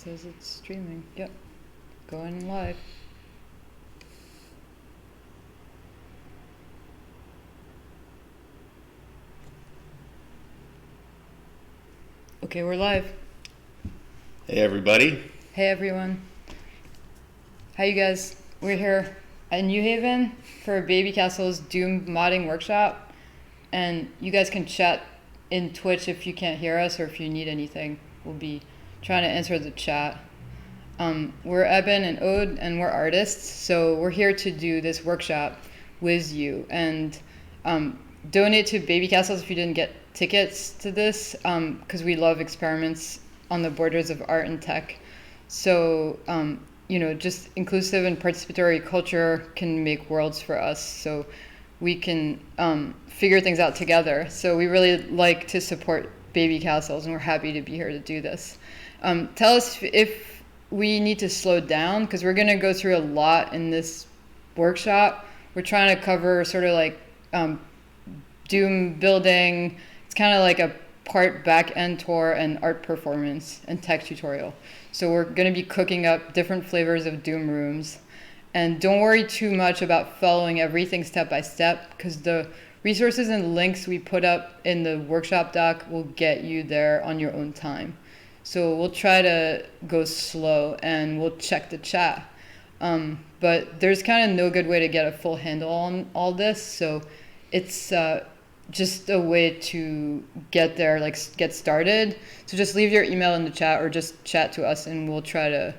says it's streaming. Yep. Going live. Okay, we're live. Hey everybody. Hey everyone. How you guys? We're here at New Haven for Babycastles Doom modding workshop. And you guys can chat in Twitch if you can't hear us or if you need anything. We'll be trying to answer the chat. We're Eben and Aude, and we're artists, so we're here to do this workshop with you. And donate to Babycastles if you didn't get tickets to this, because we love experiments on the borders of art and tech. So, just inclusive and participatory culture can make worlds for us, so we can figure things out together. So we really like to support Babycastles, and we're happy to be here to do this. Tell us if we need to slow down, because we're going to go through a lot in this workshop. We're trying to cover sort of like Doom building. It's kind of like a part back-end tour and art performance and tech tutorial. So we're going to be cooking up different flavors of Doom rooms. And don't worry too much about following everything step by step, because the resources and links we put up in the workshop doc will get you there on your own time. So we'll try to go slow and we'll check the chat. But there's kind of no good way to get a full handle on all this. So it's just a way to get there, like get started. So just leave your email in the chat or just chat to us and we'll try to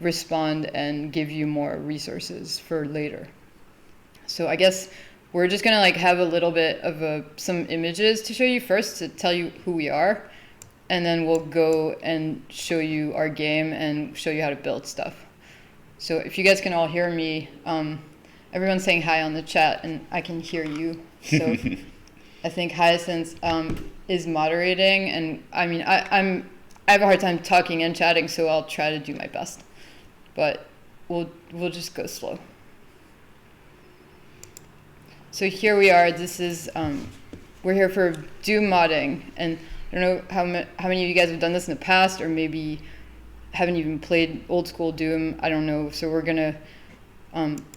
respond and give you more resources for later. So I guess we're just gonna like have a little bit of some images to show you first to tell you who we are. And then we'll go and show you our game and show you how to build stuff. So if you guys can all hear me, everyone's saying hi on the chat and I can hear you. So I think Hyacinth is moderating, and I mean I have a hard time talking and chatting, so I'll try to do my best. But we'll just go slow. So here we are. This is we're here for Doom modding, and I don't know how many of you guys have done this in the past, or maybe haven't even played old school Doom. I don't know. So we're gonna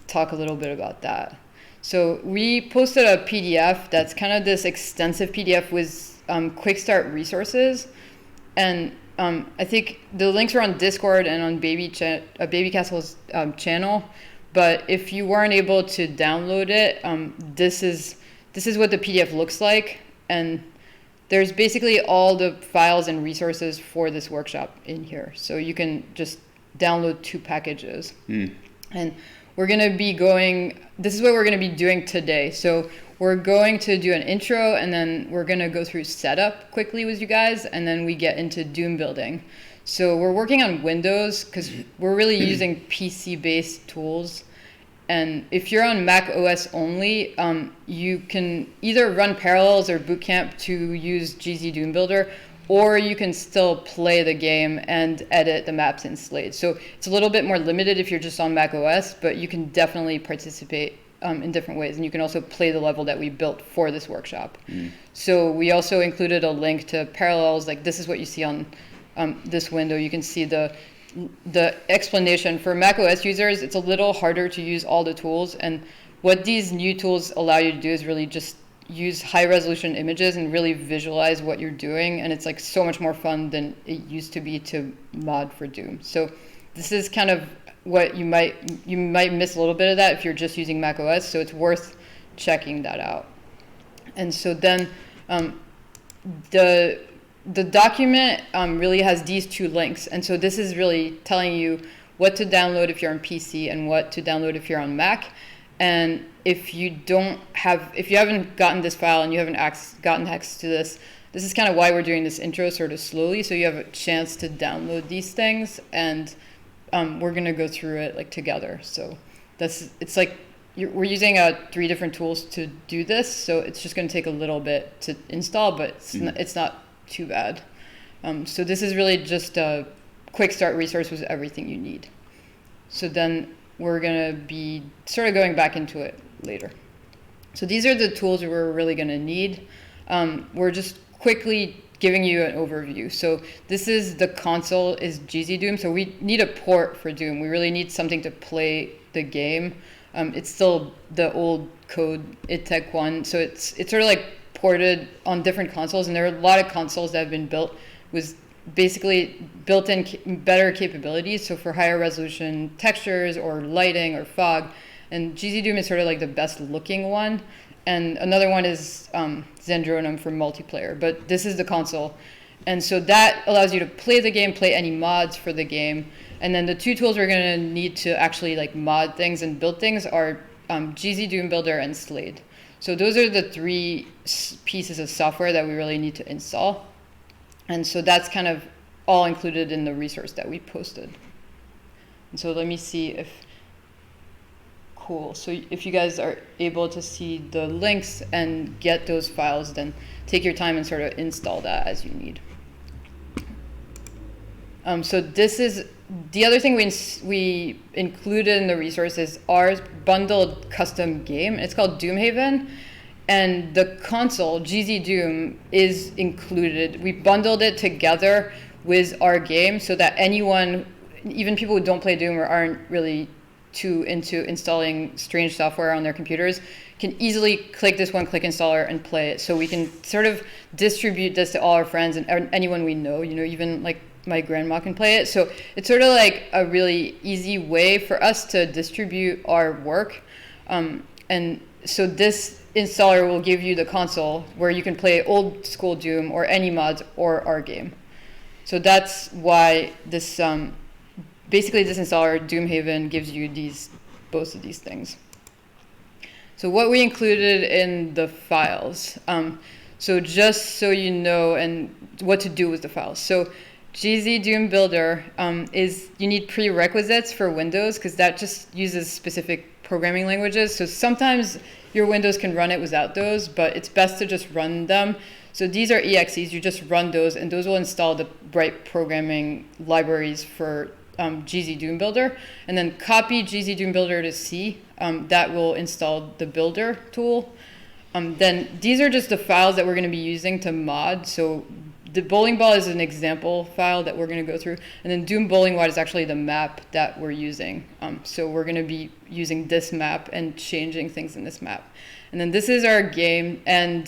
talk a little bit about that. So we posted a PDF that's kind of this extensive PDF with quick start resources, and I think the links are on Discord and on Babycastles channel. But if you weren't able to download it, this is what the PDF looks like, and there's basically all the files and resources for this workshop in here. So you can just download 2 packages. And we're going to be this is what we're going to be doing today. So we're going to do an intro, and then we're going to go through setup quickly with you guys, and then we get into Doom building. So we're working on Windows because we're really using PC-based tools. And if you're on Mac OS only, you can either run Parallels or Bootcamp to use GZ Doom Builder, or you can still play the game and edit the maps in Slate. So it's a little bit more limited if you're just on Mac OS, but you can definitely participate in different ways. And you can also play the level that we built for this workshop. So we also included a link to Parallels. Like this is what you see on this window. You can see the explanation. For Mac OS users, it's a little harder to use all the tools, and what these new tools allow you to do is really just use high resolution images and really visualize what you're doing, and it's like so much more fun than it used to be to mod for Doom. So this is kind of what you might miss a little bit of that if you're just using Mac OS, so it's worth checking that out. And so then the document really has these 2 links, and so this is really telling you what to download if you're on PC and what to download if you're on Mac. And if you haven't gotten this file and you haven't gotten access to this is kind of why we're doing this intro sort of slowly, so you have a chance to download these things, and we're going to go through it like together. So it's like we're using 3 different tools to do this, so it's just going to take a little bit to install, but it's not too bad. So this is really just a quick start resource with everything you need. So then we're going to be sort of going back into it later. So these are the tools we're really going to need. We're just quickly giving you an overview. So this is the console is ZDoom. So we need a port for Doom. We really need something to play the game. It's still the old code, idtech 1. So it's sort of like ported on different consoles. And there are a lot of consoles that have been built with basically built-in better capabilities. So for higher resolution textures or lighting or fog. And ZDoom is sort of like the best looking one. And another one is Zandronum for multiplayer, but this is the console. And so that allows you to play the game, play any mods for the game. And then the two tools we're gonna need to actually like mod things and build things are ZDoom Builder and Slade. So those are the three pieces of software that we really need to install. And so that's kind of all included in the resource that we posted. And so let me see if, cool. So if you guys are able to see the links and get those files, then take your time and sort of install that as you need. So this is the other thing we included in the resource is our bundled custom game. It's called Doomhaven, and the console ZDoom is included. We bundled it together with our game so that anyone, even people who don't play Doom or aren't really too into installing strange software on their computers, can easily click this one click installer and play it. So we can sort of distribute this to all our friends and anyone we know, even like my grandma can play it. So it's sort of like a really easy way for us to distribute our work. And so this installer will give you the console where you can play old school Doom or any mods or our game. So that's why this basically this installer, Doomhaven, gives you both of these things. So what we included in the files. So just so you know and what to do with the files. So ZDoom Builder you need prerequisites for Windows because that just uses specific programming languages. So sometimes your Windows can run it without those, but it's best to just run them. So these are exes, you just run those, and those will install the right programming libraries for ZDoom Builder, and then copy ZDoom Builder to C. That will install the Builder tool. Then these are just the files that we're going to be using to mod. So the bowling ball is an example file that we're going to go through, and then Doom Bowling Wide is actually the map that we're using. So we're going to be using this map and changing things in this map. And then this is our game and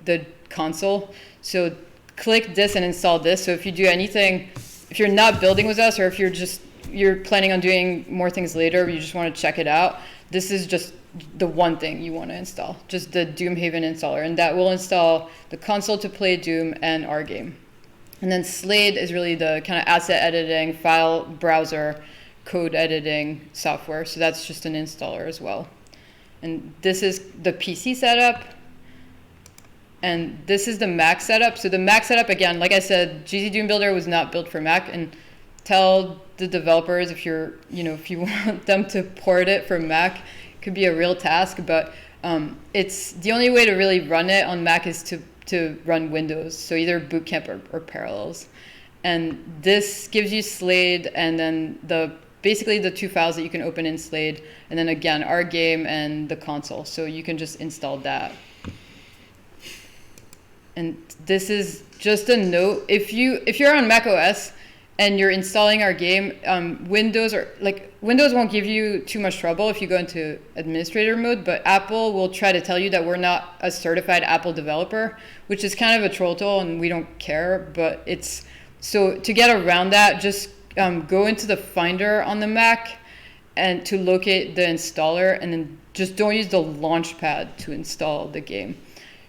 the console. So click this and install this. So if you do anything, if you're not building with us, or if you're planning on doing more things later, you just want to check it out, this is just the one thing you want to install, just the Doomhaven installer, and that will install the console to play Doom and our game. And then Slade is really the kind of asset editing, file browser, code editing software. So that's just an installer as well. And this is the PC setup. And this is the Mac setup. So the Mac setup, again, like I said, ZDoom Builder was not built for Mac. And tell the developers if if you want them to port it for Mac, it could be a real task. But it's the only way to really run it on Mac is to run Windows. So either Boot Camp or Parallels. And this gives you Slade and then basically the two files that you can open in Slade. And then again, our game and the console. So you can just install that. And this is just a note. If you're on Mac OS and you're installing our game, Windows won't give you too much trouble if you go into administrator mode, but Apple will try to tell you that we're not a certified Apple developer, which is kind of a troll tool and we don't care, but so to get around that, just go into the Finder on the Mac and to locate the installer, and then just don't use the Launchpad to install the game,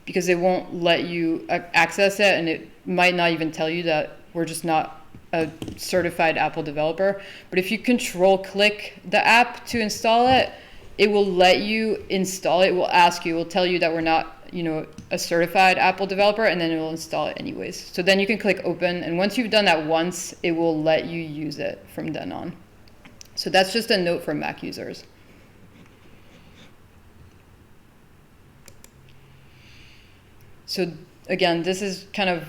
because it won't let you access it, and it might not even tell you that we're just not a certified Apple developer. But if you control click the app to install it, it will let you install it. It will tell you that we're not, a certified Apple developer, and then it will install it anyways. So then you can click open, and once you've done that once, it will let you use it from then on. So that's just a note for Mac users. So again, this is kind of,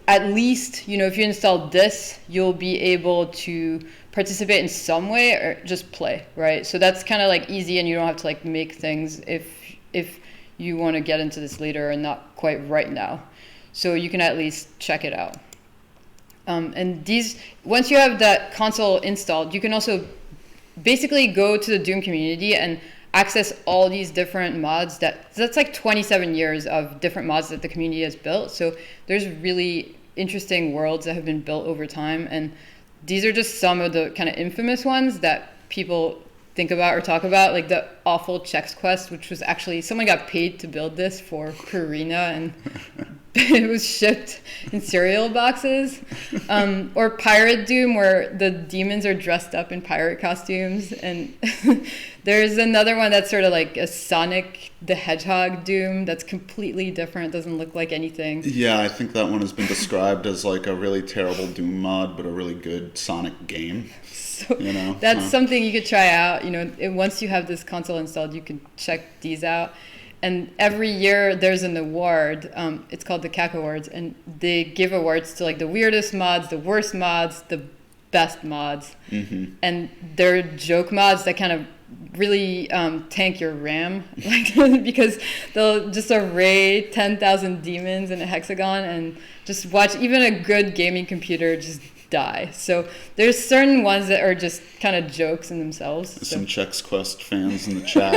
at least, if you install this, you'll be able to participate in some way or just play, right? So that's kind of like easy, and you don't have to like make things if you want to get into this later and not quite right now. so you can at least check it out. And these, once you have that console installed, you can also basically go to the Doom community and access all these different mods. That's like 27 years of different mods that the community has built. So there's really interesting worlds that have been built over time, and these are just some of the kind of infamous ones that people think about or talk about, like the awful Chex Quest, which was actually, someone got paid to build this for Purina, and it was shipped in cereal boxes. Or Pirate Doom, where the demons are dressed up in pirate costumes. And there's another one that's sort of like a Sonic the Hedgehog Doom that's completely different, doesn't look like anything. Yeah, I think that one has been described as like a really terrible Doom mod, but a really good Sonic game. So that's something you could try out. Once you have this console installed, you can check these out. And every year there's an award. It's called the CAC Awards, and they give awards to like the weirdest mods, the worst mods, the best mods. Mm-hmm. And they're joke mods that kind of really tank your RAM, because they'll just array 10,000 demons in a hexagon and just watch even a good gaming computer just die. So there's certain ones that are just kind of jokes in themselves. There's some Chex Quest fans in the chat.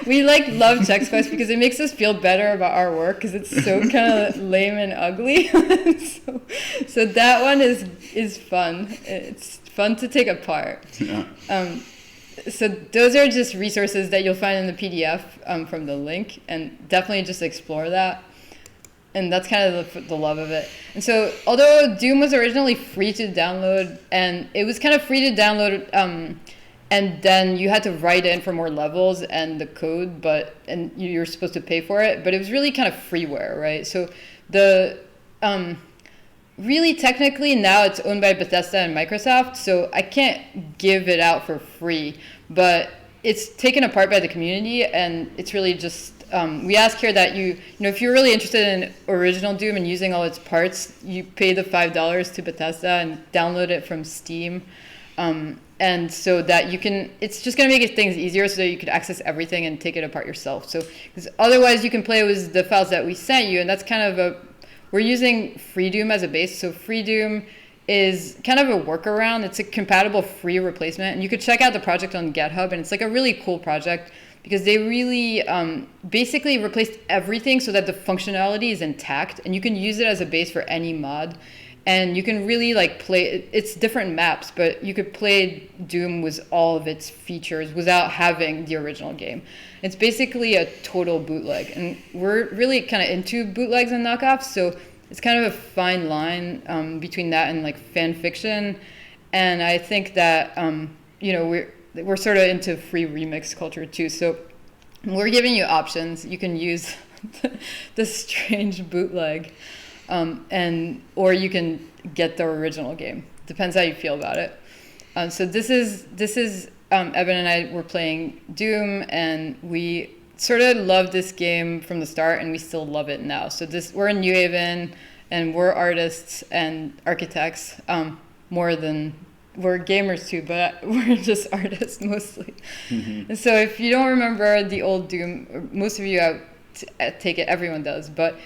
We love Chex Quest because it makes us feel better about our work, because it's so kind of lame and ugly. so that one is fun. It's fun to take apart. Yeah. So those are just resources that you'll find in the PDF from the link, and definitely just explore that. And that's kind of the love of it. And so, although Doom was originally free to download, and it was kind of free to download, and then you had to write in for more levels and the code, and you're supposed to pay for it, but it was really kind of freeware, right? So the really technically now it's owned by Bethesda and Microsoft, so I can't give it out for free, but it's taken apart by the community, and it's really just we ask here that if you're really interested in original Doom and using all its parts, you pay the $5 to Bethesda and download it from Steam, and so that you can. It's just going to make things easier so that you could access everything and take it apart yourself. So, because otherwise you can play with the files that we sent you, and that's kind of we're using Free Doom as a base. So Free Doom is kind of a workaround. It's a compatible free replacement, and you could check out the project on GitHub, and it's like a really cool project, because they really basically replaced everything so that the functionality is intact, and you can use it as a base for any mod, and you can really play. It's different maps, but you could play Doom with all of its features without having the original game. It's basically a total bootleg, and we're really kind of into bootlegs and knockoffs, so it's kind of a fine line between that and fan fiction. And I think that we're sort of into free remix culture too. So we're giving you options. You can use the strange bootleg, or you can get the original game. Depends how you feel about it. So this is Eben and I were playing Doom, and we sort of loved this game from the start, and we still love it now. So we're in New Haven, and we're artists and architects more than. We're gamers too, but we're just artists mostly. Mm-hmm. And so if you don't remember the old Doom, most of you, I take it, everyone does, but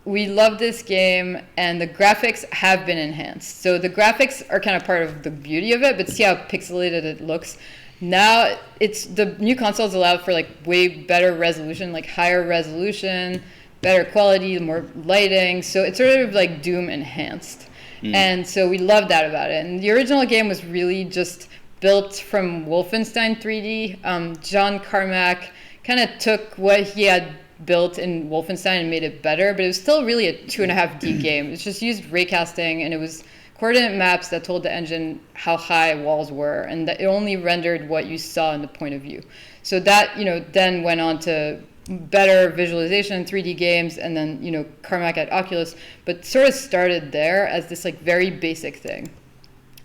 we love this game, and the graphics have been enhanced. So the graphics are kind of part of the beauty of it, but see how pixelated it looks. Now the new consoles allow for way better resolution, higher resolution, better quality, more lighting. So it's sort of like Doom enhanced. And so we love that about it. And the original game was really just built from Wolfenstein 3D. John Carmack kind of took what he had built in Wolfenstein and made it better, but it was still really a 2.5D game. It just used raycasting, and it was coordinate maps that told the engine how high walls were, and that it only rendered what you saw in the point of view. So that, then went on to better visualization in 3D games, and then Carmack at Oculus, but sort of started there as this very basic thing.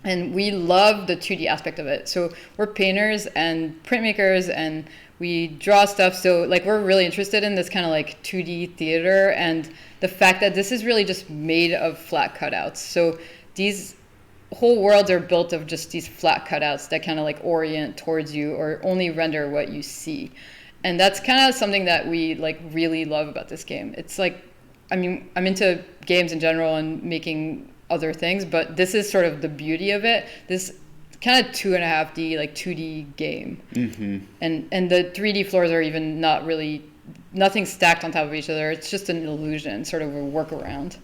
And we love the 2D aspect of it. So we're painters and printmakers, and we draw stuff. So we're really interested in this kind of 2D theater, and the fact that this is really just made of flat cutouts. So these whole worlds are built of just these flat cutouts that kind of orient towards you or only render what you see. And that's kind of something that we really love about this game. It's I mean, I'm into games in general and making other things, but this is sort of the beauty of it. This kind of 2.5D, like 2D game. Mm-hmm. And the 3D floors are even not really, nothing stacked on top of each other. It's just an illusion, sort of a workaround.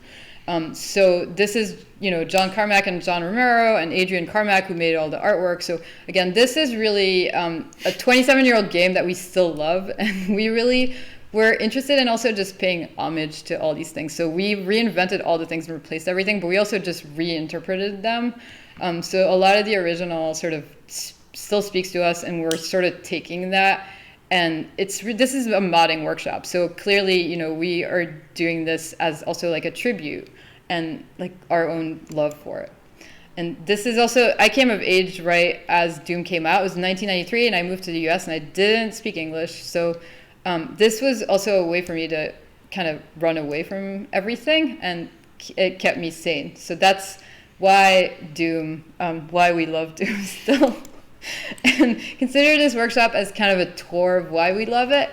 So this is, John Carmack and John Romero and Adrian Carmack who made all the artwork. So again, this is really a 27-year-old game that we still love, and we really were interested in also just paying homage to all these things. So we reinvented all the things and replaced everything, but we also just reinterpreted them. So a lot of the original sort of still speaks to us, and we're sort of taking that. And this is a modding workshop. So clearly, we are doing this as also like a tribute and like our own love for it. And this is also, I came of age right as Doom came out. It was in 1993, and I moved to the US, and I didn't speak English. So this was also a way for me to kind of run away from everything, and it kept me sane. So that's why Doom, why we love Doom still. And consider this workshop as kind of a tour of why we love it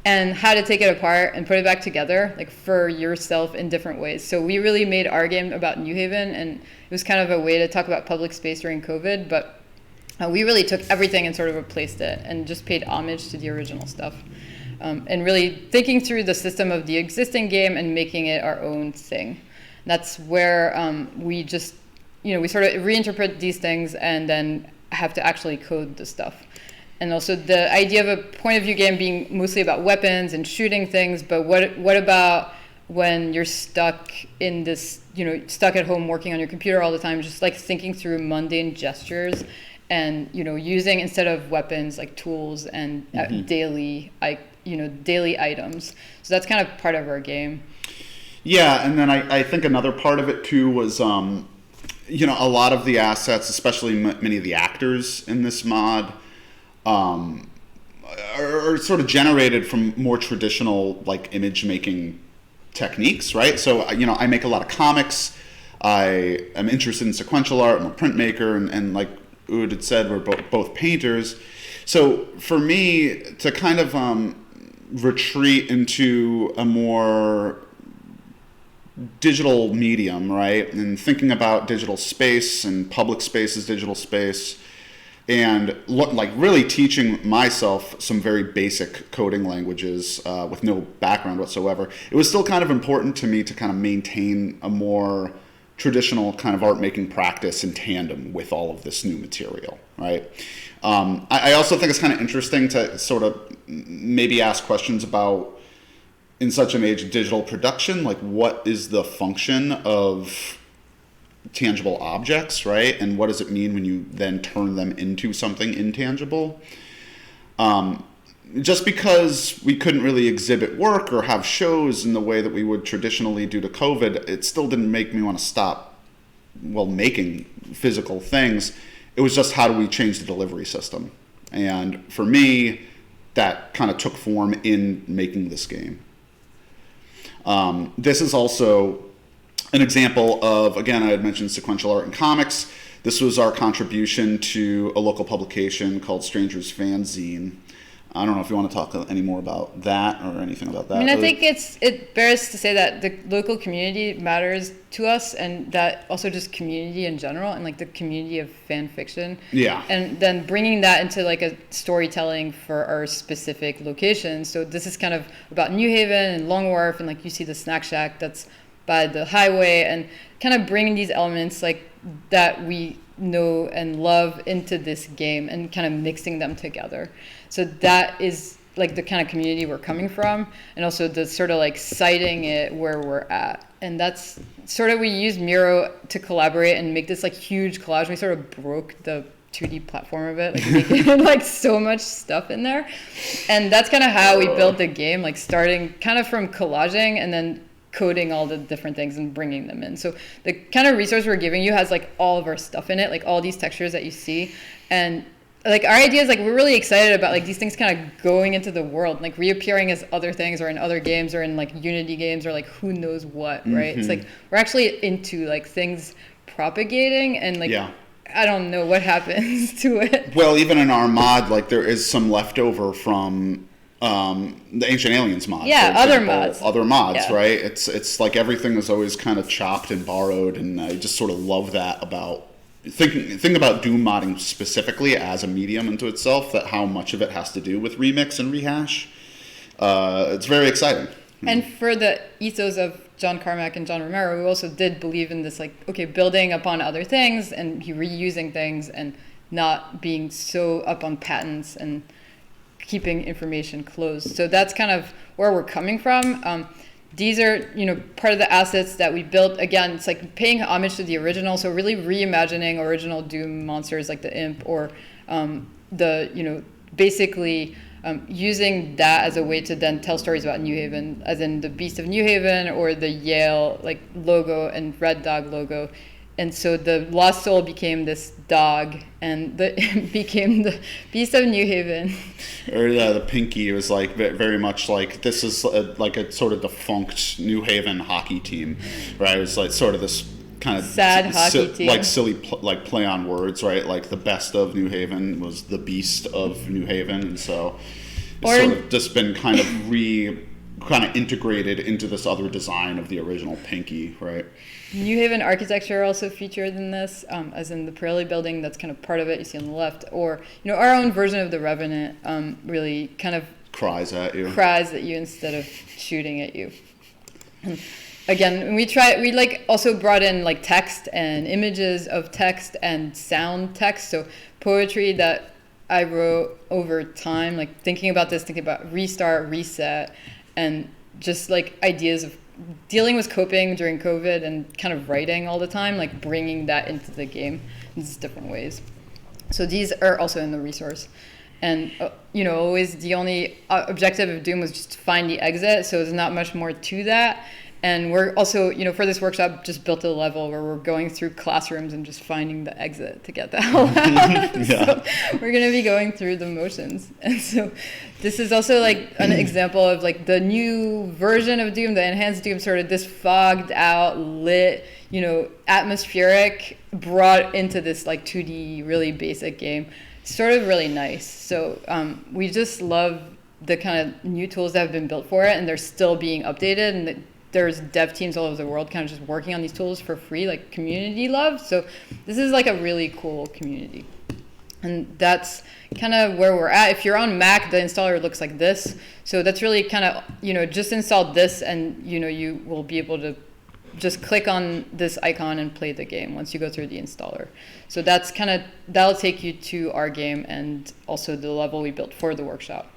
and how to take it apart and put it back together, like for yourself in different ways. So we really made our game about New Haven, and it was kind of a way to talk about public space during COVID, but we really took everything and sort of replaced it and just paid homage to the original stuff. And really thinking through the system of the existing game and making it our own thing. That's where we just, we sort of reinterpret these things and then have to actually code the stuff. And also the idea of a point of view game being mostly about weapons and shooting things, but what about when you're stuck in this, stuck at home working on your computer all the time, just like thinking through mundane gestures and, using instead of weapons like tools and daily items. So that's kind of part of our game. Yeah, and then I think another part of it too was a lot of the assets, especially many of the actors in this mod, are sort of generated from more traditional like image making techniques, right? So I make a lot of comics. I am interested in sequential art. I'm a printmaker, and like Aude had said, we're both painters. So for me to kind of retreat into a more digital medium, right? And thinking about digital space and public space as digital space, and really teaching myself some very basic coding languages with no background whatsoever. It was still kind of important to me to kind of maintain a more traditional kind of art making practice in tandem with all of this new material, right? I also think it's kind of interesting to sort of maybe ask questions about, in such an age of digital production, like what is the function of tangible objects, right? And what does it mean when you then turn them into something intangible? Just because we couldn't really exhibit work or have shows in the way that we would traditionally due to COVID, it still didn't make me want to stop, making physical things. It was just, how do we change the delivery system? And for me, that kind of took form in making this game. This is also an example of, again, I had mentioned sequential art and comics. This was our contribution to a local publication called Stranger's Fanzine. I don't know if you want to talk any more about that or anything about that. I mean, I think it bears to say that the local community matters to us, and that also just community in general, and like the community of fan fiction. Yeah. And then bringing that into like a storytelling for our specific location. So this is kind of about New Haven and Long Wharf, and like you see the snack shack that's by the highway, and kind of bringing these elements like that we know and love into this game and kind of mixing them together. So that is like the kind of community we're coming from, and also the sort of like citing it where we're at. And that's sort of, we used Miro to collaborate and make this like huge collage. We sort of broke the 2D platform of it, like making like so much stuff in there. And that's kind of how we built the game, like starting kind of from collaging and then coding all the different things and bringing them in. So the kind of resource we're giving you has like all of our stuff in it, like all these textures that you see. And like our idea is like, we're really excited about like these things kind of going into the world, like reappearing as other things or in other games or in like Unity games or like who knows what, right? It's like we're actually into like things propagating, and like I don't know what happens to it. Well, even in our mod, like there is some leftover from the Ancient Aliens mod. Yeah, for other example. mods. Other mods, Yeah. right? It's like everything is always kind of chopped and borrowed, and I just sort of love that about think about Doom modding specifically as a medium into itself. That how much of it has to do with remix and rehash. It's very exciting. And for the ethos of John Carmack and John Romero, we also did believe in this, like, okay, building upon other things and reusing things and not being so up on patents and keeping information closed. So that's kind of where we're coming from. These are, part of the assets that we built. Again, it's like paying homage to the original. So really reimagining original Doom monsters like the Imp or basically using that as a way to then tell stories about New Haven, as in the Beast of New Haven or the Yale like logo and Red Dog logo. And so the Lost Soul became this dog, and it became the Beast of New Haven. Or the Pinky was like very much like this is like a sort of defunct New Haven hockey team, right? It was like sort of this kind of sad hockey team, like silly like play on words, right? Like the best of New Haven was the Beast of New Haven, and so it's sort of just been kind of integrated into this other design of the original Pinky, right? New Haven architecture also featured in this, as in the Pirelli building, that's kind of part of it, you see on the left, or our own version of the Revenant really kind of cries at you instead of shooting at you. And again, we also brought in like text and images of text and sound text, so poetry that I wrote over time, like thinking about restart, reset, and just like ideas of dealing with coping during COVID and kind of writing all the time, like bringing that into the game in these different ways. So these are also in the resource. And, always the only objective of Doom was just to find the exit. So there's not much more to that. And we're also, for this workshop, just built a level where we're going through classrooms and just finding the exit to get the hell out. Yeah. So we're going to be going through the motions. And so this is also like an example of like the new version of Doom, the enhanced Doom, sort of this fogged out, lit, atmospheric, brought into this like 2D, really basic game. Sort of really nice. So we just love the kind of new tools that have been built for it, and they're still being updated, and there's dev teams all over the world kind of just working on these tools for free, like community love. So this is like a really cool community. And that's kind of where we're at. If you're on Mac, the installer looks like this. So that's really kind of, just install this and, you will be able to just click on this icon and play the game once you go through the installer. So that'll take you to our game and also the level we built for the workshop.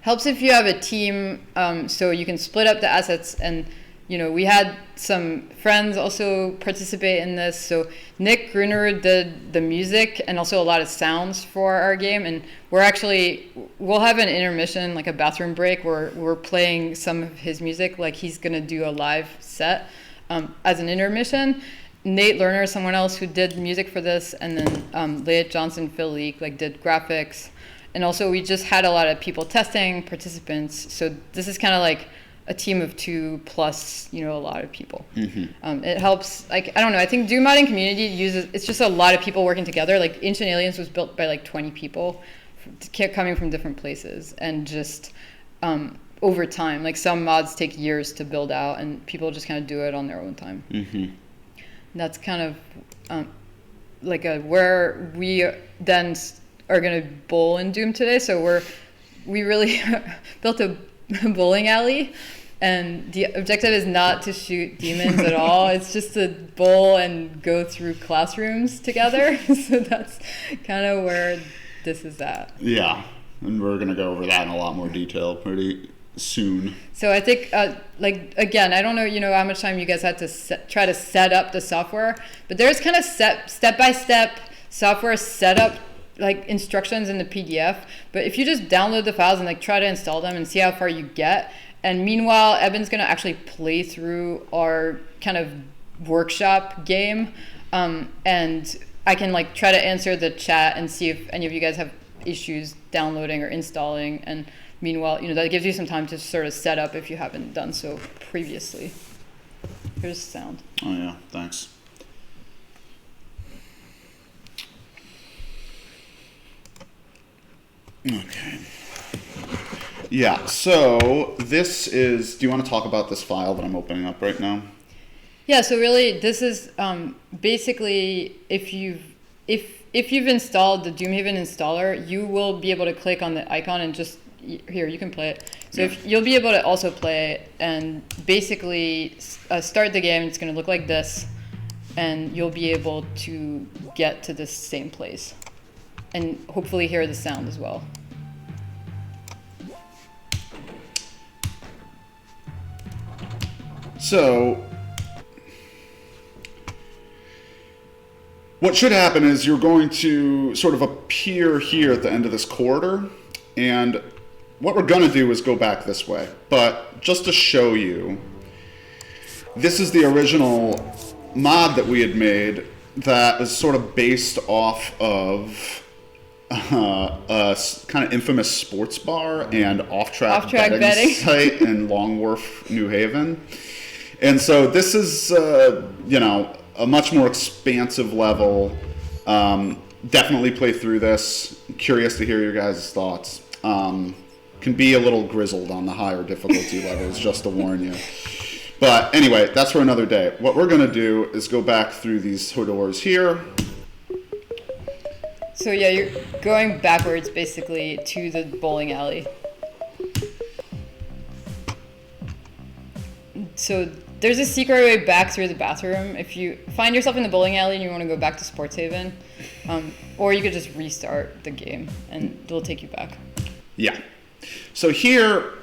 Helps if you have a team, so you can split up the assets. And we had some friends also participate in this. So Nick Gruner did the music and also a lot of sounds for our game. And we'll have an intermission, like a bathroom break, where we're playing some of his music. Like he's gonna do a live set as an intermission. Nate Lerner, someone else who did music for this, and then Leah Johnson, Phil Leak, like did graphics. And also we just had a lot of people testing, participants. So this is kind of like a team of 2 plus, a lot of people. Mm-hmm. It helps, like, I don't know, I think Doom modding community it's just a lot of people working together. Like Ancient Aliens was built by like 20 people coming from different places. And just over time, like some mods take years to build out and people just kind of do it on their own time. Mm-hmm. That's kind of like where we then are going to bowl in Doom today. So we really built a bowling alley, and the objective is not to shoot demons at all. It's just to bowl and go through classrooms together. So that's kind of where this is at. Yeah, and we're going to go over that in a lot more detail pretty soon. So I think, again, I don't know, how much time you guys had to try to set up the software, but there's kind of step-by-step software setup like instructions in the PDF. But if you just download the files and like try to install them and see how far you get, and meanwhile, Eben's gonna actually play through our kind of workshop game, and I can like try to answer the chat and see if any of you guys have issues downloading or installing. And meanwhile, that gives you some time to sort of set up if you haven't done so previously. Here's sound. Oh yeah, thanks. Okay. Yeah, so this is, do you want to talk about this file that I'm opening up right now? Yeah, so really this is basically if you've installed the Doomhaven installer, you will be able to click on the icon and just, here, you can play it. So if you'll be able to also play it and basically start the game. It's going to look like this, and you'll be able to get to the same place and hopefully hear the sound as well. So what should happen is you're going to sort of appear here at the end of this corridor, and what we're going to do is go back this way. But just to show you, this is the original mod that we had made that is sort of based off of a kind of infamous sports bar and off-track betting site in Long Wharf, New Haven. And so this is, you know, a much more expansive level. Definitely play through this. Curious to hear your guys' thoughts. Can be a little grizzled on the higher difficulty levels, just to warn you. But anyway, that's for another day. What we're going to do is go back through these doors here. So yeah, you're going backwards basically to the bowling alley. So there's a secret way back through the bathroom. If you find yourself in the bowling alley and you want to go back to Sports Haven, or you could just restart the game and it'll take you back. Yeah. So here,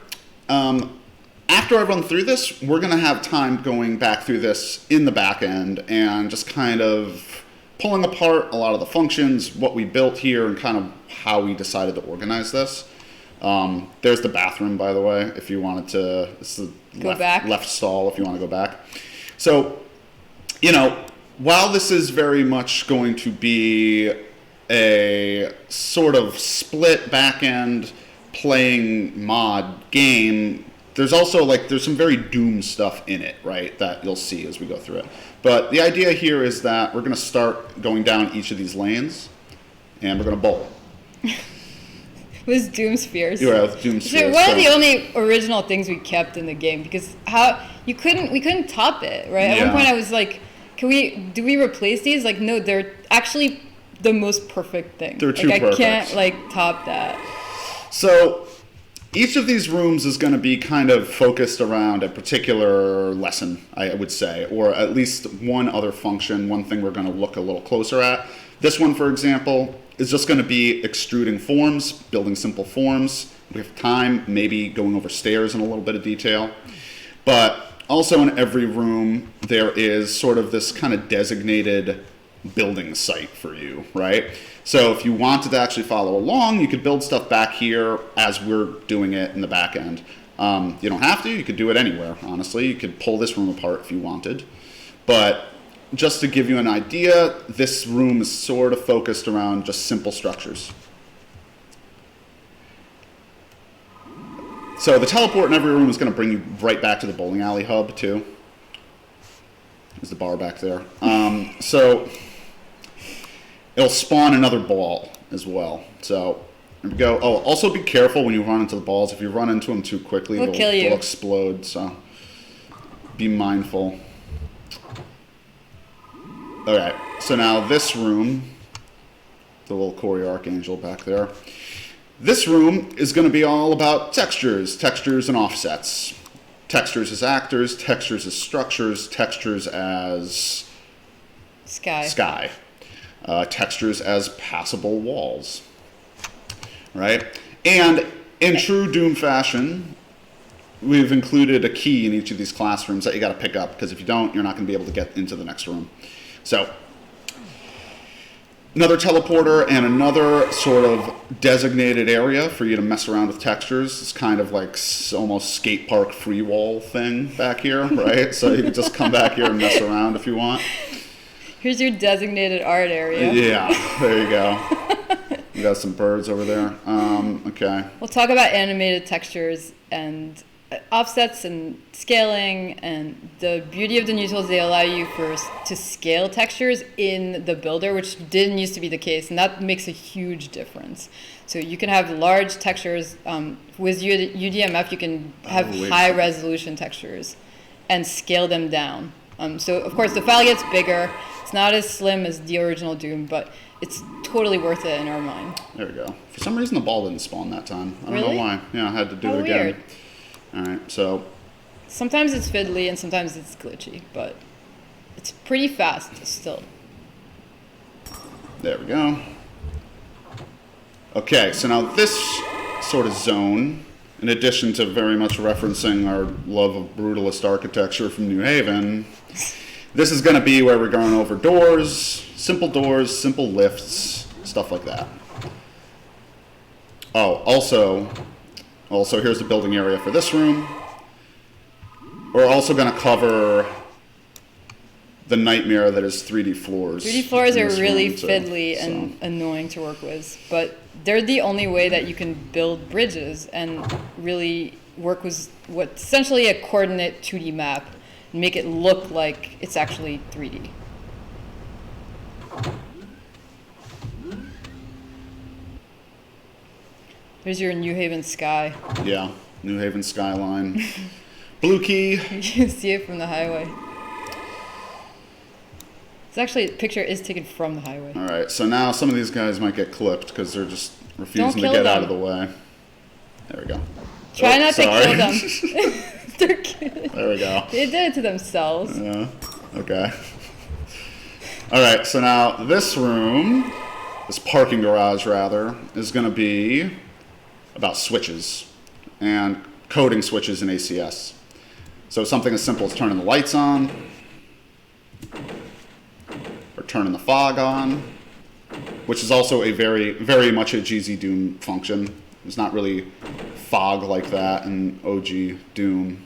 after I run through this, we're going to have time going back through this in the back end and just kind of pulling apart a lot of the functions, what we built here, and kind of how we decided to organize this. There's the bathroom, by the way, if you wanted to. This is the left stall if you want to go back. So, you know, while this is very much going to be a sort of split back end playing mod game, there's also there's some very Doom stuff in it, right, that you'll see as we go through it. But the idea here is that we're going to start going down each of these lanes, and we're going to bowl. With Doom Spheres. Yeah, with Doom Spheres. So one of the only original things we kept in the game, because we couldn't top it, right? At one point I was like, do we replace these? Like, no, they're actually the most perfect thing. They're too perfect. I can't top that. So each of these rooms is going to be kind of focused around a particular lesson, I would say, or at least one other function, one thing we're going to look a little closer at. This one, for example, is just going to be extruding forms, building simple forms. We have time, maybe going over stairs in a little bit of detail. But also in every room, there is sort of this kind of designated building site for you, right? So if you wanted to actually follow along, you could build stuff back here as we're doing it in the back end. You don't have to. You could do it anywhere, honestly. You could pull this room apart if you wanted. But just to give you an idea, this room is sort of focused around just simple structures. So the teleport in every room is going to bring you right back to the bowling alley hub, too. There's the bar back there. So it'll spawn another ball as well. So there we go. Oh, also be careful when you run into the balls. If you run into them too quickly, they'll explode. So be mindful. Okay, so now this room, the little Cory Archangel back there, this room is going to be all about textures and offsets. Textures as actors, textures as structures, textures as sky. Textures as passable walls, right? And in true Doom fashion, we've included a key in each of these classrooms that you got to pick up, because if you don't, you're not going to be able to get into the next room. So another teleporter and another sort of designated area for you to mess around with textures. It's kind of like almost skate park free wall thing back here, right? So you can just come back here and mess around if you want. Here's your designated art area. Yeah, there you go. We got some birds over there. Okay. We'll talk about animated textures and offsets and scaling, and the beauty of the new tools, they allow you to scale textures in the builder, which didn't used to be the case, and that makes a huge difference. So you can have large textures. With UDMF, you can have high resolution textures and scale them down. So of course the file gets bigger. It's not as slim as the original Doom, but it's totally worth it in our mind. There we go. For some reason the ball didn't spawn that time. I don't Really? know why. Yeah, I had to do How it again. weird. All right, so Sometimes it's fiddly and sometimes it's glitchy, but it's pretty fast still. there we go. Okay, so now this sort of zone, in addition to very much referencing our love of brutalist architecture from New Haven, this is going to be where we're going over doors, simple lifts, stuff like that. Oh, also here's the building area for this room. We're also going to cover the nightmare that is 3D floors. 3D floors in are this really room, too, fiddly and annoying to work with, but they're the only way that you can build bridges and really work with what's essentially a coordinate 2D map and make it look like it's actually 3D. There's your New Haven sky. Yeah, New Haven skyline. Blue key. You can see it from the highway. It's actually, the picture is taken from the highway. All right, so now some of these guys might get clipped because they're just refusing to kill get out them. of the way. There we go. Try not sorry. to kill them. They're kidding. There we go. They did it to themselves. Yeah, okay. All right, so now this room, this parking garage rather, is going to be about switches and coding switches in ACS. So something as simple as turning the lights on, or turning the fog on, which is also a very much a ZDoom function. There's not really fog like that in OG Doom.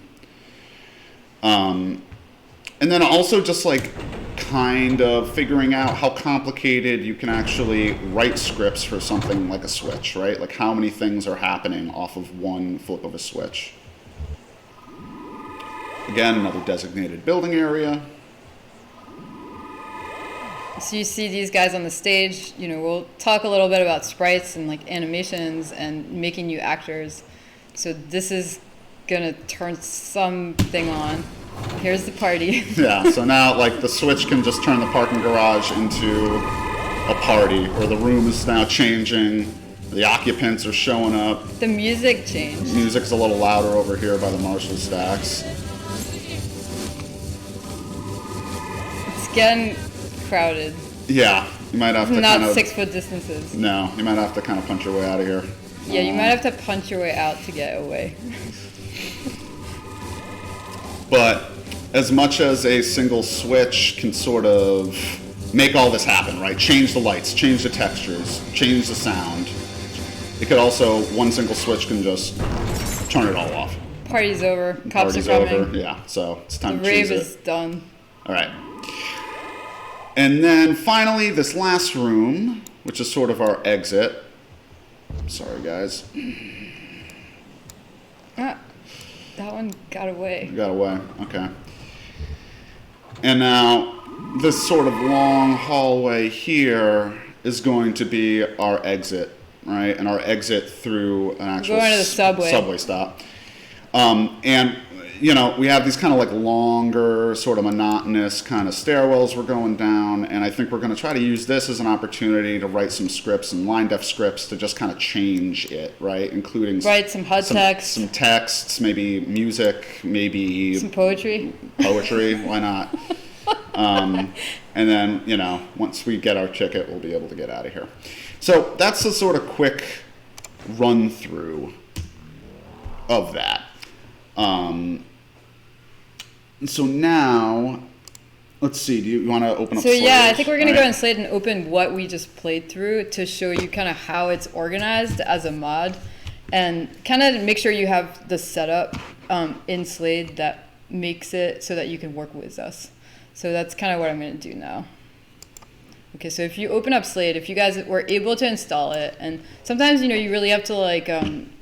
And then also just like kind of figuring out how complicated you can actually write scripts for something like a switch, right? Like how many things are happening off of one flip of a switch. Again, another designated building area. So you see these guys on the stage, we'll talk a little bit about sprites and like animations and making new actors. So this is gonna turn something on. Here's the party. Yeah, so now like the switch can just turn the parking garage into a party, or the room is now changing, the occupants are showing up. The music changed. Music's a little louder over here by the Marshall stacks. It's getting crowded. Yeah, you might have to Not kind of... 6 foot distances. No, you might have to kind of punch your way out of here. Yeah, you might have to punch your way out to get away. But as much as a single switch can sort of make all this happen, right? Change the lights, change the textures, change the sound. It could also, one single switch can just turn it all off. Party's over. Cops Party's are coming. over. Yeah, so it's time The to choose rave it. is done. All right. And then finally, this last room, which is sort of our exit. Sorry, guys. Ah, that one got away. You got away. Okay. And now, this sort of long hallway here is going to be our exit, right? And our exit through an actual Going to the subway stop. And we have these kind of like longer, sort of monotonous kind of stairwells we're going down, and I think we're going to try to use this as an opportunity to write some scripts and line def scripts to just kind of change it, right? Including Write some HUD text. some texts, maybe music, maybe Some poetry. Why not? And then, once we get our ticket, we'll be able to get out of here. So that's a sort of quick run through of that. So now, let's see, do you want to open up So yeah, I think we're going to go All in Slate and open what we just played through to show you kind of how it's organized as a mod and kind of make sure you have the setup in Slate that makes it so that you can work with us. So that's kind of what I'm going to do now. Okay, so if you open up Slade, if you guys were able to install it, and sometimes, you really have to like